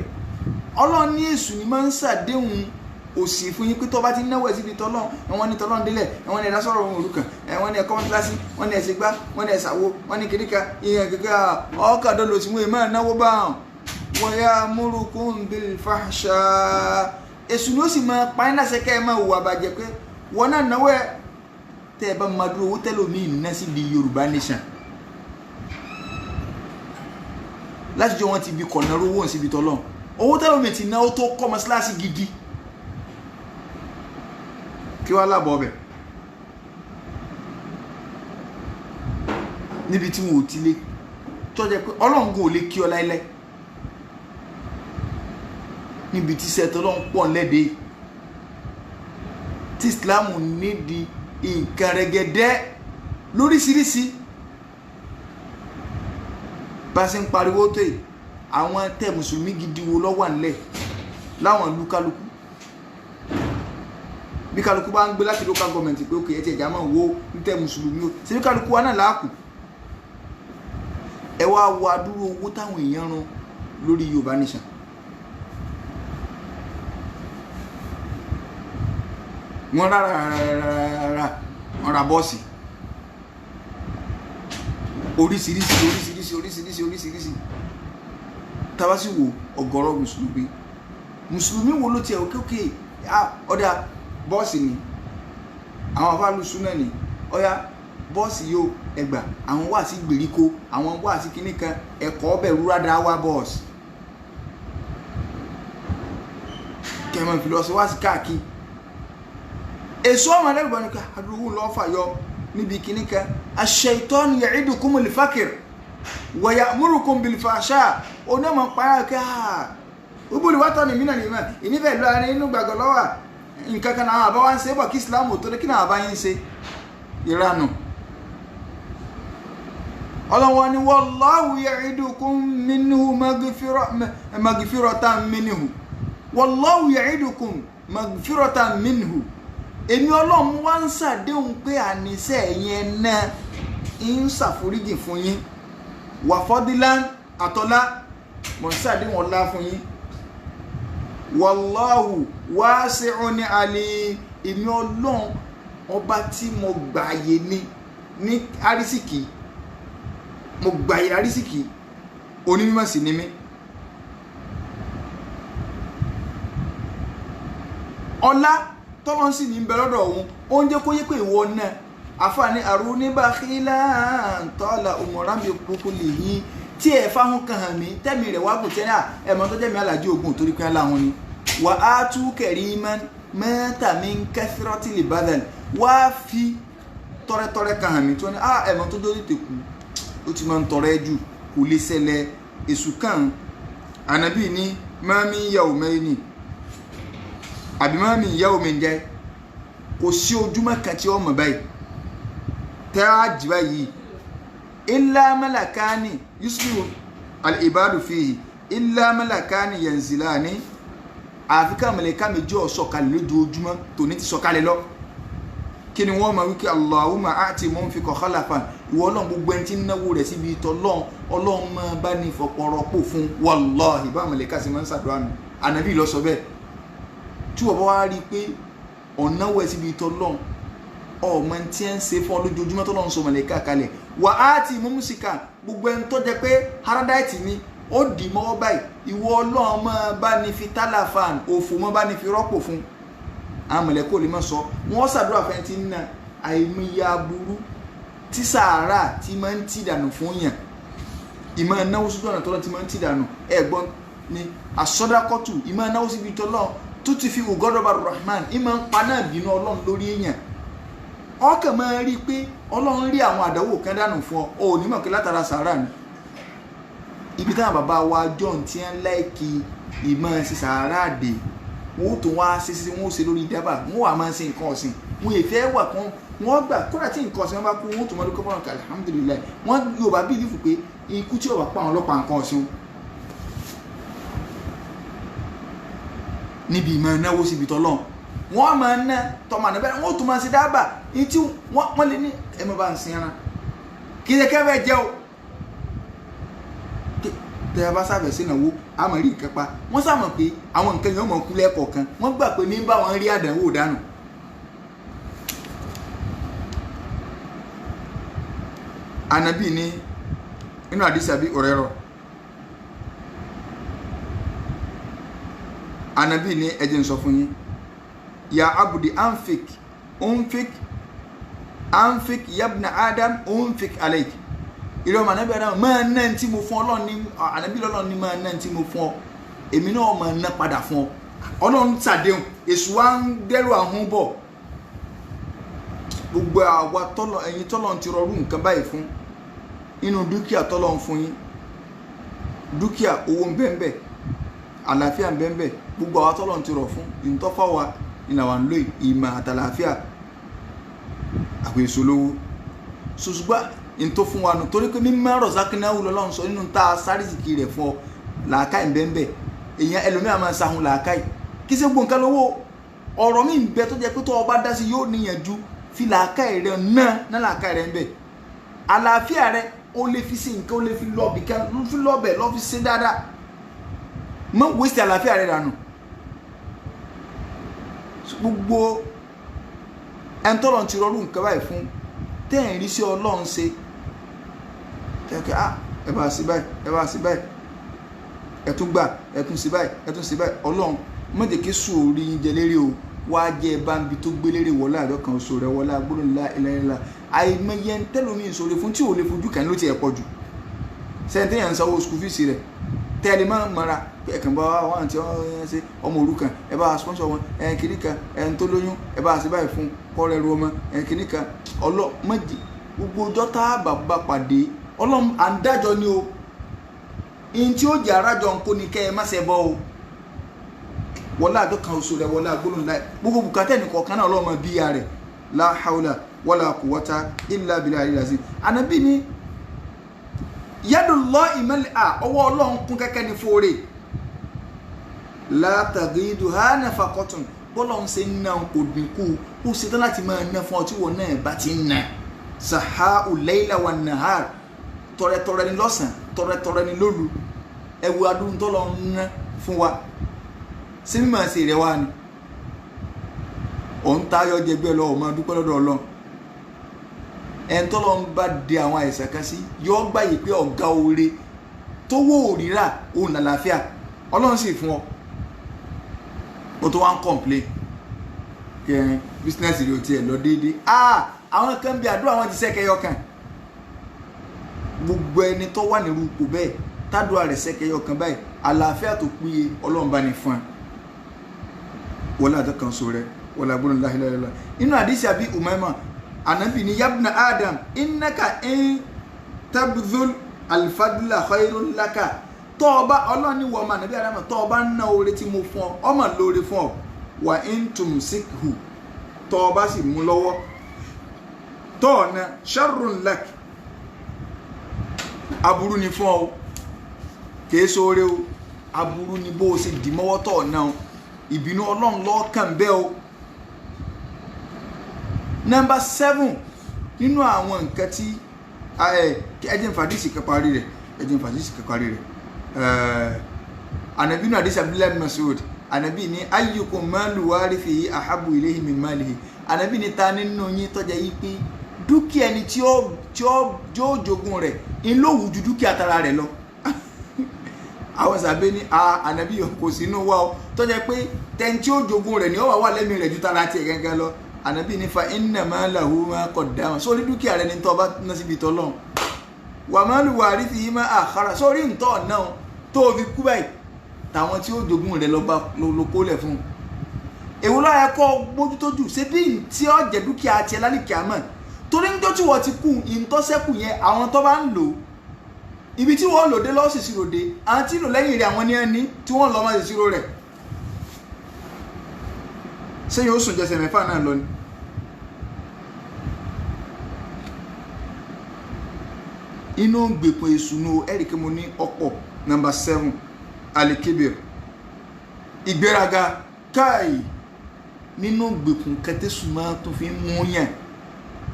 ọlọ́run ní èṣù ni máa ń ṣàdéhùn òsì fún yín pé tó bá ti náwó ẹ̀ síbi tọ́lọ́run ẹ̀wọ̀n ní tọ́lọ́run délẹ̀ ẹ̀wọ̀n ní ẹ̀dá sọ̀rọ̀ ohun òrukàn ẹ̀wọ̀n ní ẹ̀kọ́ kíláàsì wọ́n ní ẹ̀sìn gbá wọ́n ní ẹ̀sàwó wọ́n ní kìnìkà ìyẹn gẹ́gẹ́ ọ̀kadọ́ lòsì mú ìmọ̀ náwó bá wọn wa ya'murukum bil fahsha èṣù ni ó sì máa pa ẹ́ láṣẹ kẹ́ ẹ máa hùwà bàjẹ́ pé wọ́n náà náwó ẹ̀ tẹ́ ẹ bá máa dúró owó tẹ́lómi ìná síbi Yorùbá nation láti jọ wọn ti bi kọ̀nà owó síbi tọ́lọ́ owó tẹ́lómi ti náwó tó kọ́ mọ́sálásí gidi kí wá lábọ̀ ọbẹ̀ níbi tí wọn ò ti lé tọ́jẹ́ pé Ọlọ́run kò lè kí ọ láíláí níbi tí sẹ́tọ́ Ọlọ́run pọ̀ lẹ́dẹ̀ẹ́ tí Islam nídìí nǹkan rẹ̀gẹ̀dẹ́ lóríṣiríṣi bá ṣe ń pariwo tó yìí àwọn tẹ́ mùsùlùmí gidi wo ló wà nílẹ̀ láwọn ìlú kálukú bí kálukú bá ń gbé láti local government pé òkè ẹ̀tì ẹ̀já máa wo ní tẹ́ mùsùlùmí o ṣe bí kálukú wa náà láàkù ẹ wá wo adúrú owó táwọn èèyàn rán lórí Yorùbá nation wọ́n rárá wọ́n ra bọ́ọ̀sì oríṣiríṣi tàbá sì wo ọ̀gọ̀rọ̀ mùsùlùmí wo ló tiẹ̀ òkè ọ̀dà bọ́ọ̀sì ni àwọn afálùsù náà ni ọ̀yá bọ́ọ̀sì yóò ẹgbà àwọn wà sí gbèríko àwọn wà sí kinní kan ẹ̀kọ́ ọbẹ̀ rúradà wá bọ́ọ̀sì kẹmọ̀ ìfìlọ́sí wá sí káàkiri èso ọmọ ẹlẹ́gbọ̀n ní ká àdúgbò lọ́ọ́ fàyọ níbi kinní kan ash-shaytanu ya'idukumul fakir wa ya'murukum bil fahsha onímọ̀ pàrọ̀ ká ubúlù wátọ́ ni mí náà nìyẹn ìnífẹ̀ẹ́ lọ́wọ́ ní inú gbàgbọ́ lọ́wọ́ nǹkan kan náà àbá wá ń ṣe bọ̀ kí Islam ò tó dé kí náà àbá yín ṣe ìranù ọlọ́wọ́ ni wallahu ya'idukum minhu maghfiratan minhu wallahu ya'idukum maghfiratan minhu èmi Ọlọ́run wá ń ṣàdéhùn pé àníṣe yẹn náà ń ṣàforíjì fún yín wa fadilan àtọ́lá mọ̀ ń ṣàdéhùn ọlá fún yín wallahu wasi'un alim èmi Ọlọ́run ọba tí mo gbààyè ní arísìkì mo gbààyè arísìkì onímọ̀ sí ni mí ọlá tọ́lọ́n sì ní bẹ lọ́dọ̀ òun ó ń jẹ́ kó yé pé ìwọ náà àfààní àrùn níbàkílà ń tọ́la òmùrámi kúkú lè yí tí ẹ̀ fáwọn kan hàn mí tẹ́mi rẹ̀ wá kò tẹ́lẹ̀ ẹ̀mọ́ tó jẹ́mi alájí ogun torí pé aláwọn ni wà á tú kẹ̀rí mẹ́ta mi ń kẹ́sìrọ́tì lè bá dẹ̀ wá fi tọrẹtọrẹ kan hàn mí tó ní ẹ̀mọ́ tó dórí tèkú ó ti máa ń tọrẹ jù kò lè ṣẹlẹ̀ èṣù kan ànábì ní mami yàwó mẹ́rin àbí mami yàwó mi jẹ́ kò sí ojúmọ́ kan tí ó mọ̀ báyìí tẹ́ á jì báyìí illa malakani yusbihu al-ibadu fihi illa malakani yanzilani àfikà màláíkà méjì ó sọ̀kalẹ̀ lójoojúmọ́ tòní ti sọ̀kalẹ̀ lọ kí ni wọ́n máa wí kí Allahumma a'ti munfiqan khalafan ìwọ Ọlọ́run gbogbo ẹni tí ń náwó rẹ̀ síbi ìtọ́ Ọlọ́run máa bá ní fọpọ̀rọ̀pọ̀ fún wallahi bá màláíkà sí máa ń ṣàdúrà nù ànábì ló sọ bẹ́ẹ̀ tí wọ́n bá wá rí i pé ọ̀náwó ẹ̀ síbi ìtọ́ ọmọ tí ń ṣe fún lójoojúmọ́ tó lọ́n so mọ̀lẹ́kà kalẹ̀ wà á ti mú músíkà gbogbo ẹni tó jẹ́ pé paradise ni ó dì mọ́ báyìí ìwọ ọlọ́run máa bá ní fi tálàfàn òfò mọ́ bá ní fi rọ́pò fún àwọn mọ̀lẹ́kà ò lè mọ̀ sọ wọ́n ṣàdúrà fẹ́ ti ń na àìmọye aburú tí sàárà tí máa ń tì dànù fún yàn ìmọ̀ náwó sójú ọ̀nà tọ́lọ́ tí máa ń tì dànù ẹ̀gbọ́n ni àsọdákọ́tù ìmọ̀ náwó síbi tọ́lọ́ tó ti fi ògọ́dọ̀bà rahman ìmọ̀ ń pa náà bínú ọlọ́run lórí èèyàn ọkàn máa rí i pé ọlọ́run rí àwọn àdánwò kan dànù fún ọ ò ní mọ̀ pé látara sàárà ni ibi táwọn bàbá wa john ti ń láìkì ìmọ̀ sí sàárà dé wọ́n ó tó wá sísí wọ́n ó ṣe lórí dábà wọ́n wà máa ń ṣe nǹkan ọ̀sìn wọ́n èfẹ́ wà kan wọ́n gbà kódà tí nǹkan ọ̀sìn wọn bá kú wọ́n tó mọ́ lókè fọ́nà kàlẹ́ alhamdulilayi wọ́n Yorùbá bí ìlú fún pé ikú tí Yorùbá pa àwọn ọlọ́pàá nǹkan ọ̀sìn níbi ìmọ̀ náwó síbi tọ́lọ́ wọ́n máa ná tọ́mọ àná bẹ́ẹ̀ wọ́n tó máa ṣe dábà tí wọ́n lè ní ẹ̀mọ́ bá ń sin ẹran kí ẹ kẹ́fẹ́ jẹ́ o tẹ́ ẹ bá sábẹ̀ sí ìnáwó àmọ́ rí nǹkan pa wọ́n sàmọ̀ pé àwọn nǹkan yẹn mọ̀ kú lẹ́ẹ̀kọ̀ọ̀kan wọ́n gbà pé ní bá wọn rí àdánwò dànù. Ànábì ní inú àdìsí àbí ọ̀rẹ́rọ̀ Ànábì ní ẹ̀jẹ̀ ń sọ fún yín ya abudi anfik yabna adam unfik alayk ìrọ̀ ọmọ Ànábì Ádámù máa ná tí mo fún Ọlọ́run ní Ànábì lọ́lọ́run ní máa ná tí mo fún ọ èmi náà máa ná padà fún ọ Ọlọ́run ṣàdéhùn èṣù wa ń dẹ́rù àhún bọ̀ gbogbo àwa tọ́lọ̀ ẹ̀yin tọ́lọ̀ ti rọrùn nǹkan báyìí fún inú dúkìá tọ́lọ̀ ń fún yín dúkìá owó ń bẹ́ẹ̀ àlàáfíà ń bẹ́ẹ̀ gbogbo àwa tọ́lọ̀ ti rọ̀ fún ìtọ́fàwà ìlànà lóì ìmọ̀ àtàlàáfíà àpèsò lówó ṣùgbọ́n ìtọ́ fún wa nù torí pé mímọ́ rọ̀sákínáwó lọ́lọ́run sọ nínú tá a sáríṣìkì rẹ̀ fún ọ làákàì bẹ́ẹ̀ èèyàn ẹlòmíràn máa ń sahun làákàì kí ṣe gbọ̀ǹkan lówó ọ̀rọ̀ mi ń bẹ tó jẹ́ pé tó ọba dá sí yóò níyànjú fi làákàì rẹ̀ náà làákàì rẹ̀ ń bẹ àlàáfíà rẹ̀ ó lè fi sí nǹkan ó lè fi lọ́ọ̀bì kan fi lọ́ọ̀bẹ̀ lọ́ fi ṣe dáadáa mọ́ wíṣẹ̀ àlàáfíà rẹ̀ dànù gbogbo ẹni tọ́lọ̀ ti rọrùn nǹkan báyìí fún tẹ́ẹ̀ rí sí Ọlọ́run ṣe kẹ́kẹ́ ẹ bá sí báyìí ẹ bá sí báyìí ẹ tún gbà ẹ tún sí báyìí ẹ tún sí báyìí Ọlọ́run mọ̀jẹ̀ kí sùn orí yín jẹ lérè o wá jẹ́ ẹ bá ń bi tó gbé lérè wọlé àjọ kan oṣù rẹ wọlé agbóhùn ńlá ìlànà àìmọye ń tẹ́lómi ìṣòro fún tí ò lè fojú kàn ló ti ẹ̀ pọ̀ jù sẹ́ńtẹ́ yẹn ń sanwó skul fíìsì rẹ̀ tẹ́lẹ̀ máa ń mara ẹ̀kàn bá wọn àti ọ̀hún ṣe ọmọ òrukàn ẹ bá sponsor wọn kìnnì kan ń tó lóyún ẹ bá ṣe báyìí fún kọ́rẹ́ ru ọmọ kìnnì kan ọlọ́mọdé gbogbo ọjọ́ tá a bá pàdé ọlọ́run à ń dájọ́ ni o ihun tí ó jẹ́ arájọ ń kó ni kẹ́ ẹ má ṣe bọ́ o wọlé àjọ kan oṣù rẹ wọlé agbóhùn láì gbogbo bùkátà ẹnìkan kan náà ọlọ́mọ bíyà rẹ̀ la hawla wala quwwata illa billahi al-azim Ànábì ní yadullahi mal'a ọwọ́ ọlọ́run kún kẹ́kẹ́ ní fóore látàgídùhá nafaqatun bọ́lọ̀ ń ṣe ń ná kò dínkù ó ṣe tán láti máa ná fún ọ tí wọ́n náà bá ti ń ná sahau layla wan nahar tọrẹtọrẹ ní lọ́sàn tọrẹtọrẹ ní lóru ẹwù adúrún tó lọ ń ná fún wa sí mímọ̀ sí rẹ̀ wá ni òun táyọ̀ jẹgbẹ́ lọ ọmọ dúpẹ́ lọ́dọ̀ Ọlọ́run ẹni tó lọ ń bá de àwọn àìsàn kan sí yọ gbàyè pé ọ̀gá oore tó wó òrìrà òun làlàáfíà Ọlọ́run sì fún ọ o tó wá ń complain kẹrin business rẹ ò tiẹ̀ lọ déédéé àwọn kan bí àdúrà wọn ti sẹ́kẹ̀yọ kan gbogbo ẹni tó wà nírú ipò bẹ́ẹ̀ tádùá rẹ̀ sẹ́kẹ̀yọ kan báyìí àlàáfíà tó péye Ọlọ́run bá ní fún ẹ wọlé àtọkàn so rẹ wọlé agbóhùn láhìláhìlá inú àdìsí àbí Umayma Ànábì ní yabna Adam innaka in tabdhul alfadla khairun laka tọ́ọ̀bá Ọlọ́run ní wọ́n ma Ànábì Ádámù tọ́ọ̀bá ń ná oore tí mo fún ọ ọmọ lóore fún ọ wà in tumsikhu tọ́ọ̀bá sì mú lọ́wọ́ tọ́ọ̀nà sharrun lak aburú ni fún ọ kìí sóore o aburú ni bó o ṣe dì mọ́wọ́ tọ́ọ̀nà o ìbínú Ọlọ́run lọ́ọ̀kàn bẹ́ẹ̀ o. Number 7 nínú àwọn nǹkan tí ẹjẹ́ fàdísì kẹparí rẹ̀ Ànábì náà àdísì Abdullahi bin Mas'ud Ànábì ní ayyukum malu warithihi ahabbu ilayhi min malihi Ànábì ní ta nínú yín tó jẹ́ yí pé dúkìá ẹni tí ó jogún rẹ̀ in ló wù ju dúkìá tara rẹ̀ lọ. Àwọn sàbẹ̀ ní Ànábì kò sínú wa o tó jẹ́ pé tẹ́ni tí ó jogún rẹ̀ ni ó wà lẹ́mìí rẹ̀ ju tara tiẹ̀ gẹ́gẹ́ lọ. Ànábì ní fa innama lahu ma qaddama sórí dúkìá rẹ̀ ní tó bá ná síbi tọ́lọ́run wa malu warithihi ma akhara sórí ntọ́ náà tó fi kú báyìí táwọn tí ó jogún rẹ̀ ló kólẹ̀ fún. Èwo ló yẹ kó mójútójú ṣe bí tí ó jẹ́ dúkìá tiẹ̀ lálìkíámọ̀ torí ń tí wọ́n ti kú ìtọ́sẹ́kù yẹn àwọn tó bá ń lò ibi tí wọ́n lò dé lọ́ọ́ ṣèṣirò dé àwọn tí lò lẹ́yìn rẹ̀ àwọn ní ẹni tí wọ́n lọ́ máa ṣèṣirò rẹ̀ sẹ́yìn ó sùn jẹsẹ̀ mẹ́fà náà lọ ni. Inú gbèpọ̀ ìsúnú ẹ̀ríkẹ́ mo ní ọ̀pọ̀ number 7 alikibir ìgbéraga káì nínú gbèkùn kẹtẹ́sùmá tó fi ń mú yàn.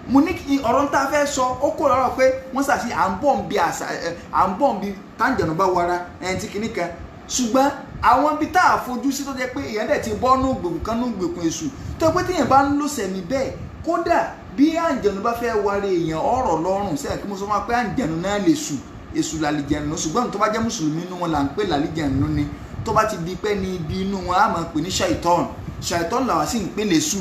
Mo ní ọ̀rọ̀ tá a fẹ́ sọ ó kó lọ́rọ̀ pé wọ́n ṣàṣì à ń bọ̀ ń bí táǹjẹ̀nù bá wara ẹni tí kìíní kan ṣùgbọ́n àwọn ibi tá a fojú sí tó jẹ́ pé èèyàn dẹ̀ ti bọ́ nú gbèkùn kan nú gbèkùn èṣù tó pé téèyàn bá ń lò sẹ̀mí bẹ́ẹ̀ kódà bí àǹjẹ̀nù bá fẹ́ wara èèyàn ọ̀rọ̀ lọ́rùn sẹ́yìn kí mo sọ máa pé àǹjẹ̀nù náà lè sù èṣù làlìjẹ̀nù ṣùgbọ́n tó bá jẹ́ mùsùlùmí inú wọn là ń pè làlìjẹ̀nù ni tó bá ti di pẹ́ ní ibi inú wọn á máa pè ní ṣàìtọ́n làwọn sì ń pè lè sù.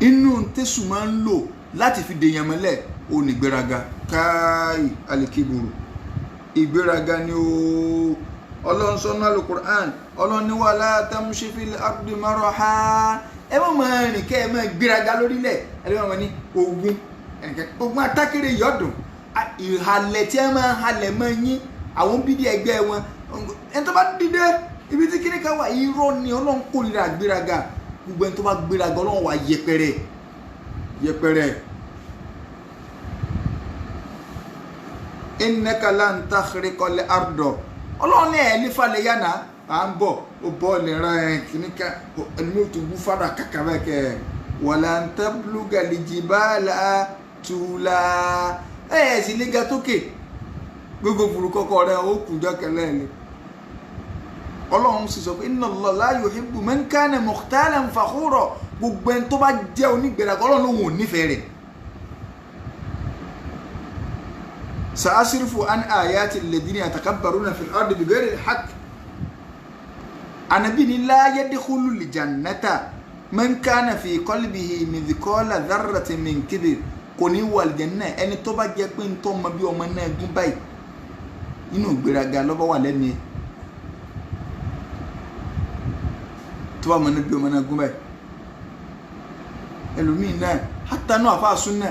Inú tẹ́sù máa ń lò láti fi dèèyàn mọ́lẹ̀ òun ìgbéraga káì alikiburu ìgbéraga ni ó Ọlọ́run sọ́nà Al-Qur'an Ọlọ́run ní wala tamshi fil ardi maraha ẹ má máa rìn kẹ́ ẹ máa gbéraga lórílẹ̀ ẹ má máa ní ogun atákèrè yọ̀dùn ìhàlẹ̀ tí ẹ máa halẹ̀ máa yín àwọn bídí ẹgbẹ́ wọn ẹni tó bá dìde ibi tí kíní kan wà irọ́ ni Ọlọ́run kórìíra gbéraga gbogbo ẹni tó bá gbéraga Ọlọ́run wà yẹpẹrẹ. Innaka lan takhriqal arda Ọlọ́run ní ẹ̀ lífàlẹ̀ yánà à ń bọ̀ ó bọ́ lè ra ẹ̀ kìíníkà ẹni ó tún bú fara kàkà bẹ́ẹ̀ kẹ́ walan tablugal jibala tula ẹ̀ sì lè ga tókè gbogbo burúkọ́kọ́ rẹ̀ ó kù jọ́kẹ́lẹ́ ni. Ọlọ́run sì sọ pé inna Allah la yuhibbu man kana mukhtalan fakhura gbogbo ẹni tó bá jẹ́ onígbéraga Ọlọ́run lòun ò nífẹ̀ẹ́ rẹ̀. سأصرف عن آيات الذين يتكبرون في الأرض بغير الحق النبي لا يدخل الجنة من كان في قلبه مثقال ذرة من كبر kò ní wọ àlùjánnà ẹni tó bá jẹ́ pé ntọ́ ọmọ bí ọmọ náà gún báyìí inú ìgbéraga lọ́bọ̀ wà lẹ́nu ẹ̀ tó bá mọ̀ náà bí ọmọ náà gún báyìí ẹlòmíì náà hátà náà àfa súnà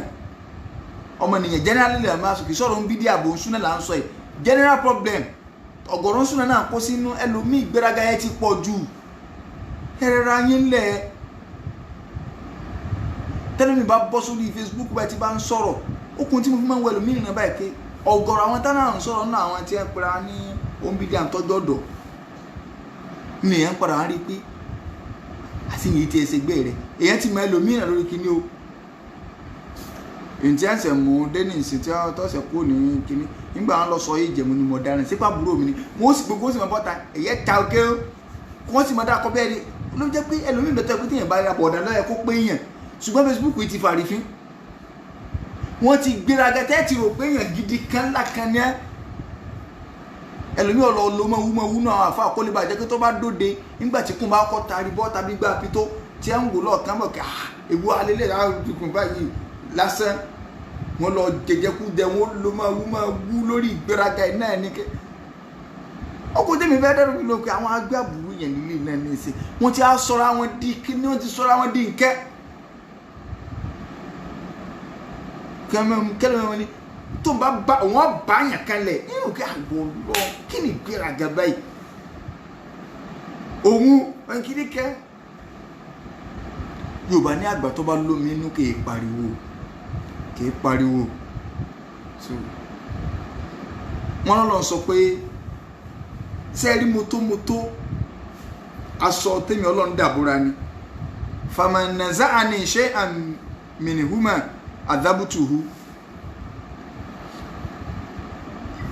ọmọ nìyẹn generally lè máa sọ kì í sọ̀rọ̀ ń bí dí àbò súnà là ń sọ yìí general problem ọ̀gọ̀rọ̀ súnà náà kó sínú ẹlòmíì ìgbéraga yẹn ti pọ̀ jù ẹ̀rẹ̀ra yín lẹ̀ tẹ́lẹ̀mí bá bọ́ sórí Facebook báyìí tí bá ń sọ̀rọ̀ okùn tí mo fi máa ń wọ ẹlòmíì náà báyìí pé ọ̀gọ̀rọ̀ àwọn táwọn ń sọ̀rọ̀ náà àwọn tí ẹ pera ní ombidi àtọ́jọ́ ọ̀dọ̀ nìyẹn padà wá rí i pé àti yìí ti ẹsẹ̀ gbé rẹ̀ èyàn ti mọ ẹlòmíì náà lórí kíní o ǹtí àṣẹ mú dennis tí wọ́n tọ́sẹ̀ kú ní kíní nígbà wọn lọ sọ yìí jẹ̀mú ni mo dára sípà búrò mi ni wọ́n sì gbogbo ó sì máa bọ́ta ẹ̀yẹ ta òkè wọ́n sì máa dá akọ bẹ́ẹ̀ ni ló jẹ́ pé ẹlòmíì bẹ̀tẹ̀ pé téèyàn bá ra bọ̀dà lọ́yẹ kó pé yàn ṣùgbọ́n Facebook yìí ti fàrífín wọ́n ti gbéraga tẹ́ẹ̀tì rò pé yàn gidi kan ńlá kan ní ẹlòmíì ọ̀lọ́ ló máa wú náà àfa àkọlébà jẹ́ pé tó bá dóde nígbà tí kún bá kọ́ tari bọ́ tàbí gbà pító tí ẹ ń wò lọ́ọ̀kan bọ̀ kí ewu alẹ́lẹ́ àdùkùn báyìí lásán wọ́n lọ jẹjẹkújẹ wọ́n ló máa wú lórí ìgbéraga ẹ̀ náà ní kẹ́ ọkọ̀ tẹ́mi fẹ́ dẹ́rù mi ló pé àwọn agbábùrú yẹn nílé náà ní ìsìn wọ́n ti á sọ́ra wọn di kíní wọ́n ti sọ́ra wọn di nkẹ́ kẹ́lẹ́ wọn ni tó bá wọ́n bá yàn kalẹ̀ yóò kí àgbọ̀ lọ kí ni ìgbéraga báyìí òun wọn kì í kẹ́ Yorùbá ní àgbà tó bá lómi inú kì í pariwo wọ́n lọ sọ pé sẹ́ẹ̀rí mọ́tòmọ́tò aṣọ tẹ́mi Ọlọ́run dàbúra ni famanaza'ani shay'an minhuma adhabutuhu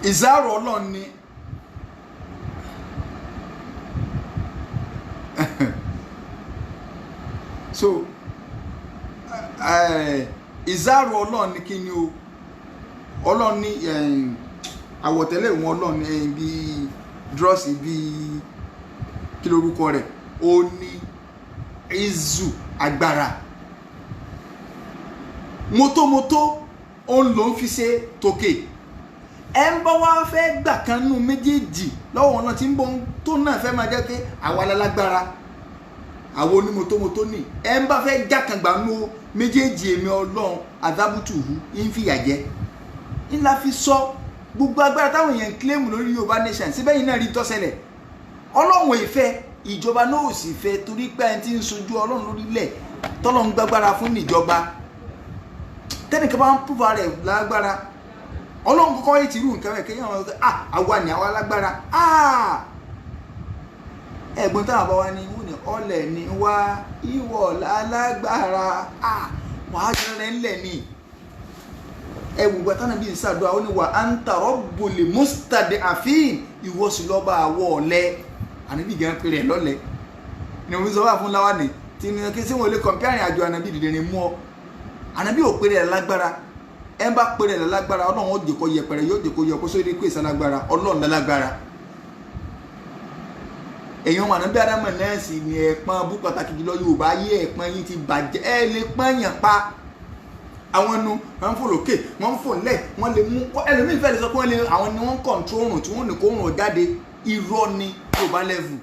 ìzárò Ọlọ́run ni so ìzáàrù ọlọ́run ní kíni o ọlọ́run ní àwọ̀tẹ́lẹ̀ wọn ọlọ́run ní bí drọ́ọ̀sì bí kí lórúkọ rẹ̀ ó ní izu agbára mótómótó òun ló ń fi ṣe tòkè ẹ ń bọ́ wá fẹ́ gbà kan nínú méjèèjì lọ́wọ́ náà tí ń bọ́ tó náà fẹ́ máa jẹ́ pé àwa lálágbára àwọn onímọ́tómọ́tó ní ẹ ń bá fẹ́ jákàngbà nú méjèèjì èmi ọlọ́run adábùtùhù ń fìyà jẹ ńlá fi sọ gbogbo agbára táwọn èèyàn ń kílẹ̀mù lórí Yorùbá nation síbẹ̀ yìí náà rí tọ́sẹ̀lẹ̀ ọlọ́run ìfẹ́ ìjọba náà ò sì fẹ́ torí pé ẹni tí ń sojú ọlọ́run lórílẹ̀ tọ́lọ́run gbàgbára fún níjọba tẹ́nìkan bá ń púpà rẹ̀ lágbára ọlọ́run kọ́kọ́ yìí ti rú nǹkan rẹ̀ kéèyàn wọn àwa ni àwa lágbára ẹ̀gbọ́n táwọn bá wá ní wọ́n ní ọlẹ̀ ní wá ìwọ̀ lálágbára wàá jẹ́ rẹ̀ ńlẹ̀ ni ẹ̀wù gbà tánà bíi ìsàdúrà ó ní wà anta rabbul mustad'afin ìwọ sì lọ́ba àwọ̀ ọ̀lẹ ànábì gan pé rẹ̀ lọ́lẹ̀ ni wọ́n sọ wà fún láwa ní tí ní kí sí wọn lè kọ̀m̀pí àrìn àjò ànábì dìde ní mú ọ ànábì ò pé rẹ̀ lágbára ẹ bá pé rẹ̀ lágbára ọlọ́run ó dèkó yẹpẹrẹ yóò dèkó yẹ kó sórí pé ìsalágbára ọlọ́run lágbára èèyàn wà níbi àdámọ̀ náà sì ní ẹ̀pọ̀n bú pàtàkì jùlọ Yorùbá yé ẹ̀pọ̀n yín ti bàjẹ́ ẹ lè pọ́n yàn pa àwọn ẹnu wọn fò lókè wọn fò nílẹ̀ wọn lè mú ẹlòmíín fẹ́ lè sọ pé wọn lè àwọn ni wọn kọ̀ǹtró òrùn tí wọn ní kó òrùn jáde irọ́ ni Yorùbá level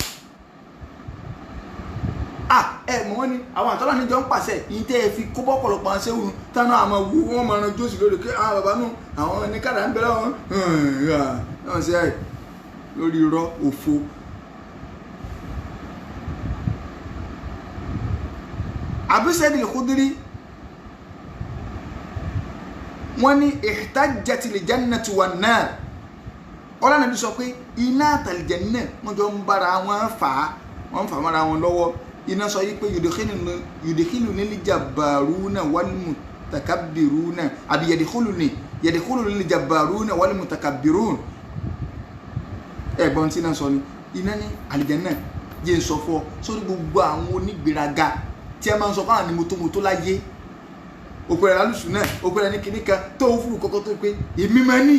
ẹ mọ̀ wọ́n ní àwọn àtọ́lá níjọ ń pàṣẹ yìí tẹ́ ẹ fi kó bọ́pọ̀lọpọ̀ àṣẹ òun táná àmọ́ wú wọ́n máa ran jósì lórí pé bàbá nù àwọn ní kàdà ń bẹ̀rẹ̀ wọn náà ṣe ẹ̀ lórí irọ́ òfo. Abu Sa'id al-Khudri wọ́n ní ihtajjatil jannatu wan nar ọlá nàbí sọ pé iná àtàlìjẹ̀nnà wọ́n jọ ń bára wọn fà á wọ́n fà mọ́ra wọn lọ́wọ́ iná sọ yìí pé yudkhilu lil jabbaruna wal mutakabbiruna àbí yadkhulu lil jabbaruna wal mutakabbirun ẹ̀gbọ́n tí náà sọ ni iná ní àlìjẹ̀nnà jẹ́ ń sọ fọ́ sórí gbogbo àwọn onígbéraga tí a máa ń sọ fáwọn ní mọ́tòmọ́tò láyé òpèrè lálùsùn náà òpèrè ní kinní kan tó ń fúru kọ́kọ́ tó pé èmi máa ní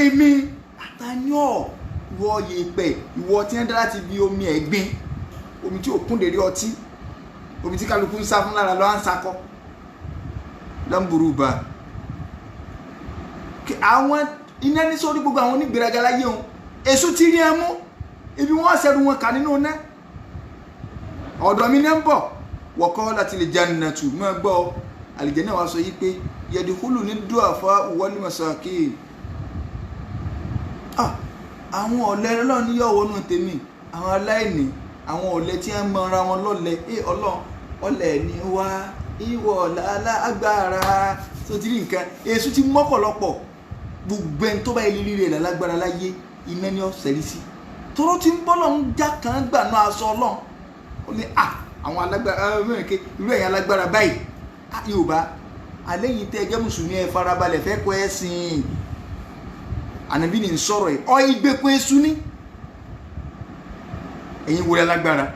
èmi àtàníọ̀ ìwọ yèèpẹ̀ ìwọ tí wọ́n dá láti bí omi ẹ̀gbin omi tí ò kún dèrè ọtí omi tí kálukú ń sá fún lára lọ́wọ́ ń sakọ́ lọ́nbùrúbà àwọn iná ní sórí gbogbo àwọn onígbéraga láyé wọn èso tí rí ẹ mú ibi wọ́n ṣẹ̀rù wọn kà nínú náà ọ̀dọ̀ mi náà ń bọ̀ wọ̀kọ́ láti lè jannatu mọ́ gbọ́ àlìjẹ́nà wa sọ yí pé yẹ̀dìkúlù ní du'afa wal masakin àwọn ọ̀lẹ Ọlọ́run ní yọ̀wọ́ nù tèmi àwọn aláìní àwọn ọ̀lẹ tí wọ́n mọ ara wọn lọ́lẹ Ọlọ́run ọ̀lẹ ní wá ìwọ lálágbára tó ti rí nǹkan èṣù ti mọ́pọ̀lọpọ̀ gbogbo ẹni tó bá ilé rí rẹ̀ lálágbára láyé iná ní ọ̀sẹ̀ rí sí tóró ti ń bọ́lọ̀ ń já kan gbà náà aṣọ Ọlọ́run ó ní àwọn alágbára mẹ́rin ké irú ẹ̀yìn alágbára báyìí Yorùbá àlẹ́yìn tẹ́ ẹgẹ́ mùsùlùmí ẹ farabalẹ̀ fẹ́ kọ́ ẹ sìn ànàbí ni ń sọ̀rọ̀ ẹ̀ ọ Igbekun esu ní ẹ̀yin wọlé alágbára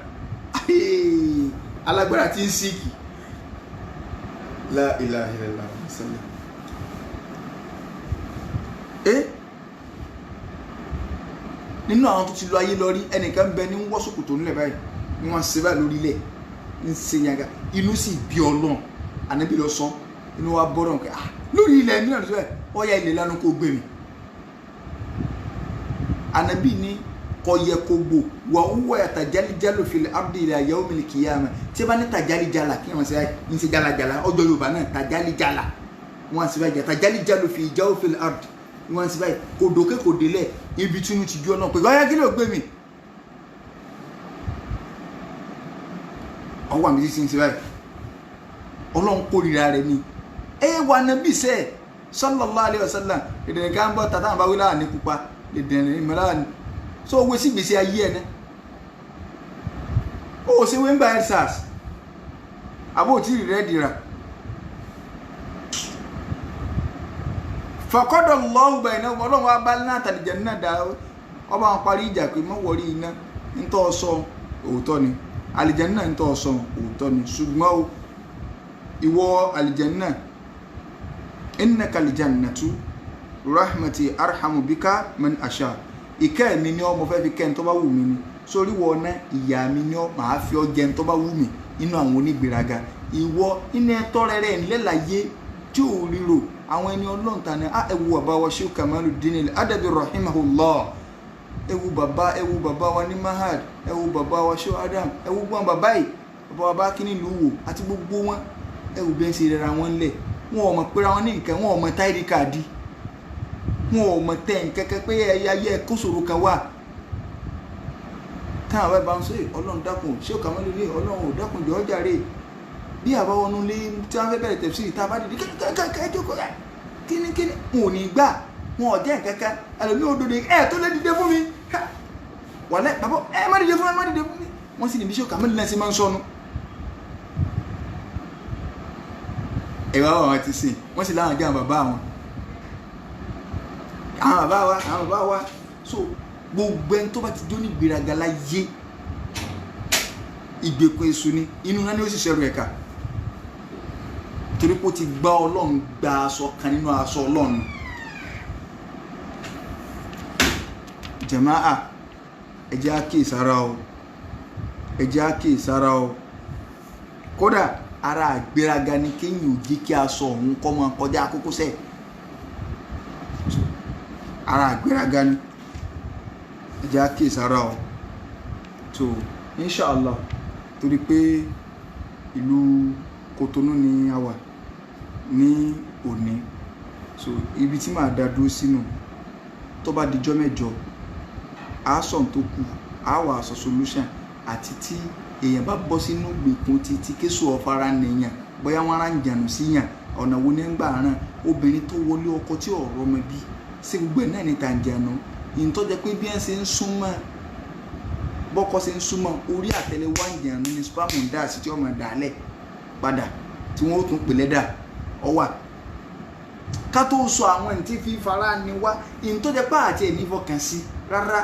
alágbára tí ń síkì la ilaha illallah nínú àwọn tó ti lọ ayé lọ rí ẹnìkan bẹ ní wọ́sùkù tó nílẹ̀ báyìí ni wọ́n ṣe báyìí lórí ilẹ̀ ń ṣe yàgà inú sì bí Ọlọ́run ànábì lọ sọ inú wa bọ́rọ̀ pé lórí ilẹ̀ mi náà ló sọ ẹ̀ ọ̀ya ilẹ̀ lánàá kó gbé mi ànábì ní kọyẹ kó gbò wà wúwọ́ ẹ̀ tàjálíjálò fil ardi ila yawmil qiyamah tí ẹ bá ní tàjálíjálà kí wọ́n ṣe ń ṣe jálajàla ọjọ́ Yorùbá náà tàjálíjálà wọ́n ṣe báyìí tàjálíjálò fi jawfil ardi wọ́n ṣe báyìí kò dókè kò délẹ̀ ibi tí inú ti jó náà pé ọ̀ya kí ló gbé mi ọwọ́ àmì sí ṣe báyìí Ọlọ́run kórìíra rẹ̀ ni wà nàbí sẹ́ sallallahu alaihi wasallam ìdẹ̀nì kan bọ́ tàtà àbáwí láà ní pupa ìdẹ̀nì ìmọ̀lá ní so owó sí gbèsè ayé ẹ̀ náà ó ṣe wé ń gba ẹ̀sàs àbó tí rí rẹ̀ dìra faqada Allahu bainahum Ọlọ́run wa bá náà tàlìjẹ̀ náà dá ọba wọn parí ìjà pé mọ́ wọrí iná ń tọ́ sọ òótọ́ ni àlìjẹ̀ náà ń tọ́ sọ òótọ́ ni ṣùgbọ́n ìwọ aljanna innaka aljannatu rahmati arhamu bika man asha ìkẹ́ mi ni ó mo fẹ́ fi kẹ́ n tó bá wù mí ni sórí wọ ná ìyà mi ni ó máa fi ọ jẹ n tó bá wù mí inú àwọn onígbéraga ìwọ inú ẹ̀tọ́ rẹ̀ ńlẹ́láyé tí ò ríro àwọn ẹni Ọlọ́run ta ni ẹwu bàbá wa Sheikh Kamaluddin Adabi rahimahullah ẹwu bàbá wa ní mahad ẹwu bàbá wa Sheikh Adam ẹwu gbọ́n bàbá yìí bàbá wa bá kíní lùwò àti gbogbo wọn ẹwu bí ẹ ṣe rẹra wọn lẹ̀ wọn ò mọ̀ pé ra wọn ní nǹkan wọn ò mọ̀ táìdì káàdì wọn ò mọ̀ tẹ̀ nkẹ́kẹ́ pé ayé kó ṣòro kan wà táwọn bá ń sọ Ọlọ́run dákun Sheikh Kamaluddin Ọlọ́run ò dákun jọ̀ọ́ jàre bí àbáwọnú lé tí wọ́n fẹ́ bẹ̀rẹ̀ tẹ̀síìrì tá a bá dìde kẹ́kẹ́kẹ́kẹ́ kíní wọn ò ní gbà wọn ò jẹ́ kẹ́kẹ́ ẹlòmíì ò dòde tó lè dìde fún mi wàlẹ́ bàbá má dìde fún mi wọ́n sì ní bí Sheikh Kamaluddin náà sì máa ń sọnù ẹ̀wà wọn ti sìn wọ́n sì láwọn jẹ́ àwọn bàbá wa so gbogbo ẹni tó bá ti jó ní gbéraga láyé ìgbèkùn èṣù ni inú náà ni ó sì ṣẹrù ẹ̀ka torí pé ó ti gbá Ọlọ́run gba aṣọ kan nínú aṣọ Ọlọ́run jàmáà ẹ jẹ́ á kíyèsára o kódà ara àgbéraga ni kéèyàn ò jí kí aṣọ òun kọ́ máa kọjá kókósẹ̀ ara àgbéraga ni ẹ jẹ́ á kíyèsára o so inshallah torí pé ìlú Kotonu ni a wà ní òní so ibi tí màá dá dúró sínú tó bá dijọ́ mẹ́jọ àásọ̀n tó kù á wà sọ solution àti tí èèyàn bá bọ́ sínú gbèkùn títí kéṣù ọ̀fara nìyàn bóyá wọn ara ń jànù síyàn ọ̀nà wo ní ń gbà ràn obìnrin tó wọlé ọkọ tí ọ̀rọ̀ ọmọ bí sí gbogbo ẹ̀ náà ní tàǹjànù ìyẹn tó jẹ́ pé bí ẹ̀ ṣe ń súnmọ́ bọ́kọ́ ṣe ń súnmọ́ orí àtẹ́lẹwọ́ àǹjànù ní spam ń dà sí tí ọmọ dàálẹ̀ padà tí wọ́n ó tún pè lẹ́dà ọwà ká tó sọ àwọn ẹni tí fi fara ni wá ìyẹn tó jẹ́ pé àti ẹ̀ ní fọkàn sí rárá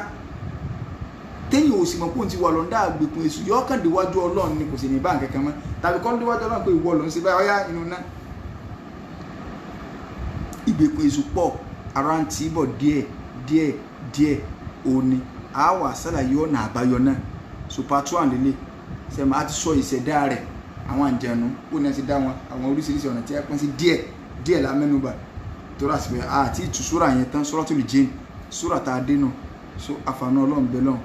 téyìn ò sì mọ̀ pé òun ti wà lọ́ndà àgbèkùn èṣù yọ ọkàn déwájú Ọlọ́run ni kò sì ní bá nǹkan kan mọ́ tàbí kọ́ déwájú Ọlọ́run pé ìwọ ló ń ṣe báyìí ọ̀yá inú náà ìgbèkùn èṣù pọ̀ ara ń tì í bọ̀ díẹ̀ òní àwa ṣàlàyé ọ̀nà àbáyọ náà so part 1 lélẹ̀ sẹ́mi á ti sọ ìṣẹ̀dá rẹ̀ àwọn àǹjẹ̀nu ó ní ẹ ti dá wọn àwọn oríṣiríṣi ọ̀nà tí ẹ pín sí díẹ̀ la mẹ́nubà tó rà síbẹ̀ àti ìtù súrà yẹn tán Suratul Jinn súrà tá a dé náà so àfààní Ọlọ́run bẹ́ẹ̀ lọ́hùn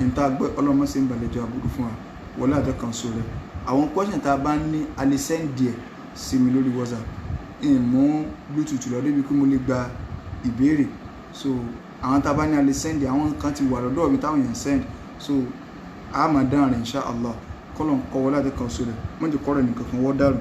ìta gbọ́ ọlọ́mọ sí ń balẹ̀jọ àbúrú fún wa wọlé àdọ́kan so rẹ̀ àwọn question tá a bá ní alẹ́ sẹ́ǹdì ẹ̀ sí mi lórí WhatsApp ìmú Bluetooth lọ débi pé mo lè gba ìbéèrè so àwọn tá a bá ní alẹ́ sẹ́ǹdì àwọn kan ti wà lọ́dọ̀ mi táwọn èèyàn sẹ́ǹdì so a máa dáhùn rẹ̀ insha Allah kọ́lọ̀ ń kọ́ wọlé àdọ́kan so rẹ̀ wọ́n ti kọ́ rẹ̀ nìkan fún wọ́n dàrú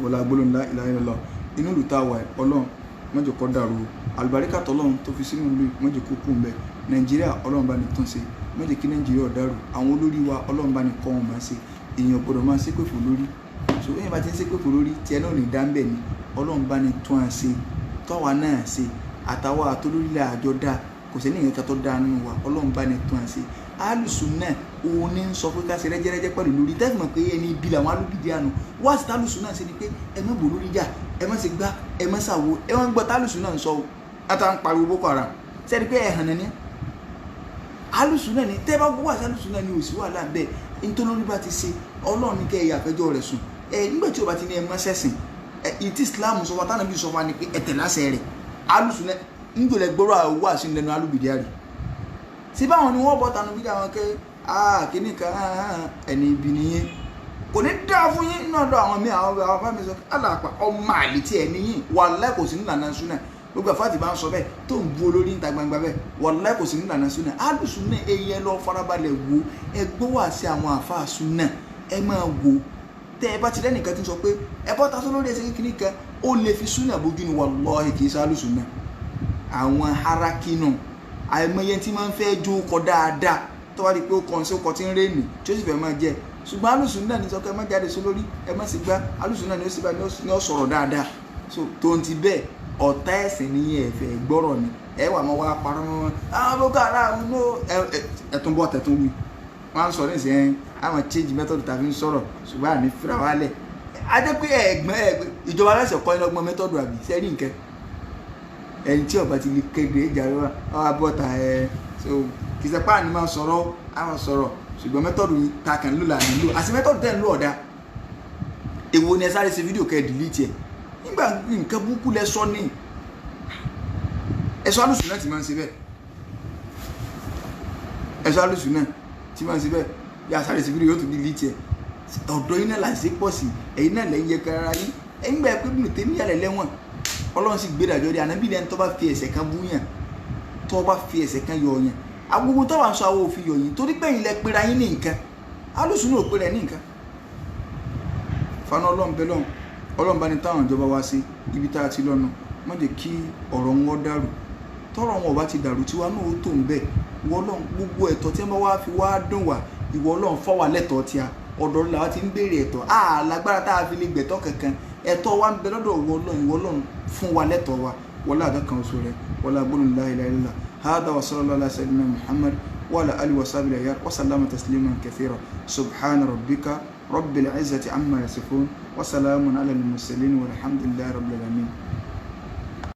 wọlé agbólóhùn la ilaha illallah inú ìlú tá a wà Ọlọ́run wọ́n ti kọ́ dàrú àlùbáríkà tọ́lọ́run tó fi sínú ìlú wọ́n ti kó kú ń bẹ Nàìjíríà Ọlọ́run bá ní tún ṣe má jẹ́ kí Nàìjíríà dàrú àwọn olórí wa Ọlọ́run bá ní kọ́ wọn máa ṣe èèyàn gbọ́dọ̀ máa ṣépè fún lórí so èèyàn bá ti ń ṣépè fún lórí tiẹ̀ náà ní dáńbẹ̀ ni Ọlọ́run bá ní tún à ṣe tọ́wa náà ṣe àtàwọn àtolórílẹ̀ àjọ dá kò sí ní ìyẹn kan tó dáa nínú wa Ọlọ́run bá ní tún à ṣe alùsùn náà òun ní sọ pé ká ṣe rẹ́jẹ́rẹ́jẹ́ pẹ̀lú lórí tẹ́sí mọ̀ pé ẹni ibi làwọn alùbìdí àná wá sí tálùsùn náà ṣe ni pé ẹ má bò lórí jà ẹ má ṣe gbá ẹ má ṣàwo ẹ má gbọ́ tálùsùn náà ń sọ àtàwọn pariwo Boko Haram sẹ́ni pé ẹ̀hàn náà ní alùsùn náà ni tẹ́ bá gbọ́ àti alùsùn náà ni òsì wà lábẹ́ nítorí bá ti ṣe Ọlọ́run ní kẹ́ ẹ̀yà àfẹ́jọ́ rẹ̀ sùn nígbà tí o bá ti ní ẹ má ṣẹ̀sìn ìtì Islam sọ wa tánàbí sọ wa ni pé ẹ̀tẹ̀ láṣẹ rẹ̀ alùsùn náà níjòlẹ̀ gbọ́rọ̀ àwọ̀ àṣì lẹ́nu alùbìdí àrí sí báwọn ni wọ́n bọ́ tanu bí àwọn kẹ́ kíní kan ẹni ibi nìyẹn kò ní dá fún yín náà lọ àwọn míì àwọn afáàmì sọ aláàpá ọmọ àlè tí ẹ níyìn wàláhì kò sí nílànà súnà gbogbo àfáàtì bá ń sọ bẹ́ẹ̀ tó ń bu olórí níta gbangba bẹ́ẹ̀ wàláhì kò sí nílànà súnà alùsùn náà eyín lọ farabalẹ̀ wo ẹ gbọ́ wá sí àwọn àfáà súnà ẹ máa wo tẹ ẹ bá ti lẹ́nìkan ti sọ pé ẹ bọ́ ta sólórí ẹsẹ̀ kékeré kan ó lè fi súnà bójú ni wàláhì kì í sá alùsùn náà àwọn harakínù àìmọye tí máa ń fẹ́ jó kọ dáadáa tó wá di pé ó kàn sí ọkọ̀ tí ń rẹ́ẹ̀nì tí ó sì fẹ́ máa jẹ ṣùgbọ́n alùsùn náà ní sọ pé ẹ má jáde sí lórí ẹ má sì gbá alùsùn náà ní ó sì bá ní ó sọ̀rọ̀ dáadáa so tó ń ti bẹ́ẹ̀ ọ̀tá ẹ̀sìn ní ẹ̀fẹ̀ gbọ́rọ̀ ni ẹ wà máa wá parọ́ mọ́ àwọn Boko Haram ló ẹ̀tún bọ́ tẹ̀tún wí wọ́n á sọ ní ìsìn àwọn change method tàbí ń sọ̀rọ̀ ṣùgbọ́n àní fúra wálẹ̀ ajẹ́ pé ẹ̀gbọ́n ìjọba aláṣẹ kọ́ iná ọgbọ́n mẹ́tọ́dù àbí sẹ́rí nǹkan ẹni tí ọba ti lè kéde ìjàrá wa bọ́ta so kì í ṣe páàní máa sọ̀rọ̀ àwọn sọ̀rọ̀ ṣùgbọ́n mẹ́tọ́dù ta kàn ló là nílò àti mẹ́tọ́dù tẹ̀ ń lò ọ̀dà èwo ni ẹ sáré ṣe fídíò kẹ́ ẹ̀ dìlítì ẹ̀ nígbà nǹkan burúkú lẹ sọ ní ẹ̀ṣọ́ alùsùn náà ti máa ń ṣe bẹ́ẹ̀ ẹ̀ṣọ́ alùsùn náà ti máa ń ṣe bẹ́ẹ̀ yà sáré ṣe fídíò yóò tún dìlítì ẹ̀ ọ̀dọ́ yín náà láti pọ̀ sí ẹ̀yin náà lẹ́yìn yẹ kára yín ẹ̀yin gbà pé bínú tèmi yàrá lẹ́wọ̀n ọlọ́run sì gbé dàjọ́ rí ànábì lẹ́ni tó bá fi ẹ̀ṣẹ̀ kan bú yàn tó bá fi ẹ̀ṣẹ̀ kan yọ yàn agbogbo tó wà ń sọ àwọn òfin yọ yín torí pé ẹ̀yin lẹ pera yín ní nǹkan alùsùn náà ò pera ẹ̀ ní nǹkan fana ọlọ́run bẹ́ẹ̀ lọ́run ọlọ́run bá ní táwọn ìjọba wá sí ibi tá a ti lọ́nà má jẹ́ kí ọ̀rọ̀ wọn dàrú tọ́rọ̀ wọn ò bá ti dàrú tí wàá náà ó tó ń bẹ̀ ìwọ ọlọ́run gbogbo ẹ̀tọ́ tí wọ́n wá fi wá dùn wá ìwọ ọlọ́run fọ́ wa lẹ́tọ̀ọ́ tí a ọ̀dọ̀ rẹ̀ làwọn ti ń béèrè ẹ̀tọ́ lágbára tá a fi lè gbẹ̀tọ́ kankan ẹ̀tọ́ wa ń bẹ lọ́dọ̀ ìwọ ọlọ́run fún wa lẹ́tọ̀ọ́ wa wọlé àdá kan oṣù rẹ̀ wọlé agbóhùn la ilaha illallah hada wa sallallahu ala sayyidina muhammad wa ala alihi wa sahbihi ayyar wa sallama tasliman kathira subhana rabbika rabbil izzati amma yasifun wa salamun ala al mursalin walhamdulillahi rabbil alamin.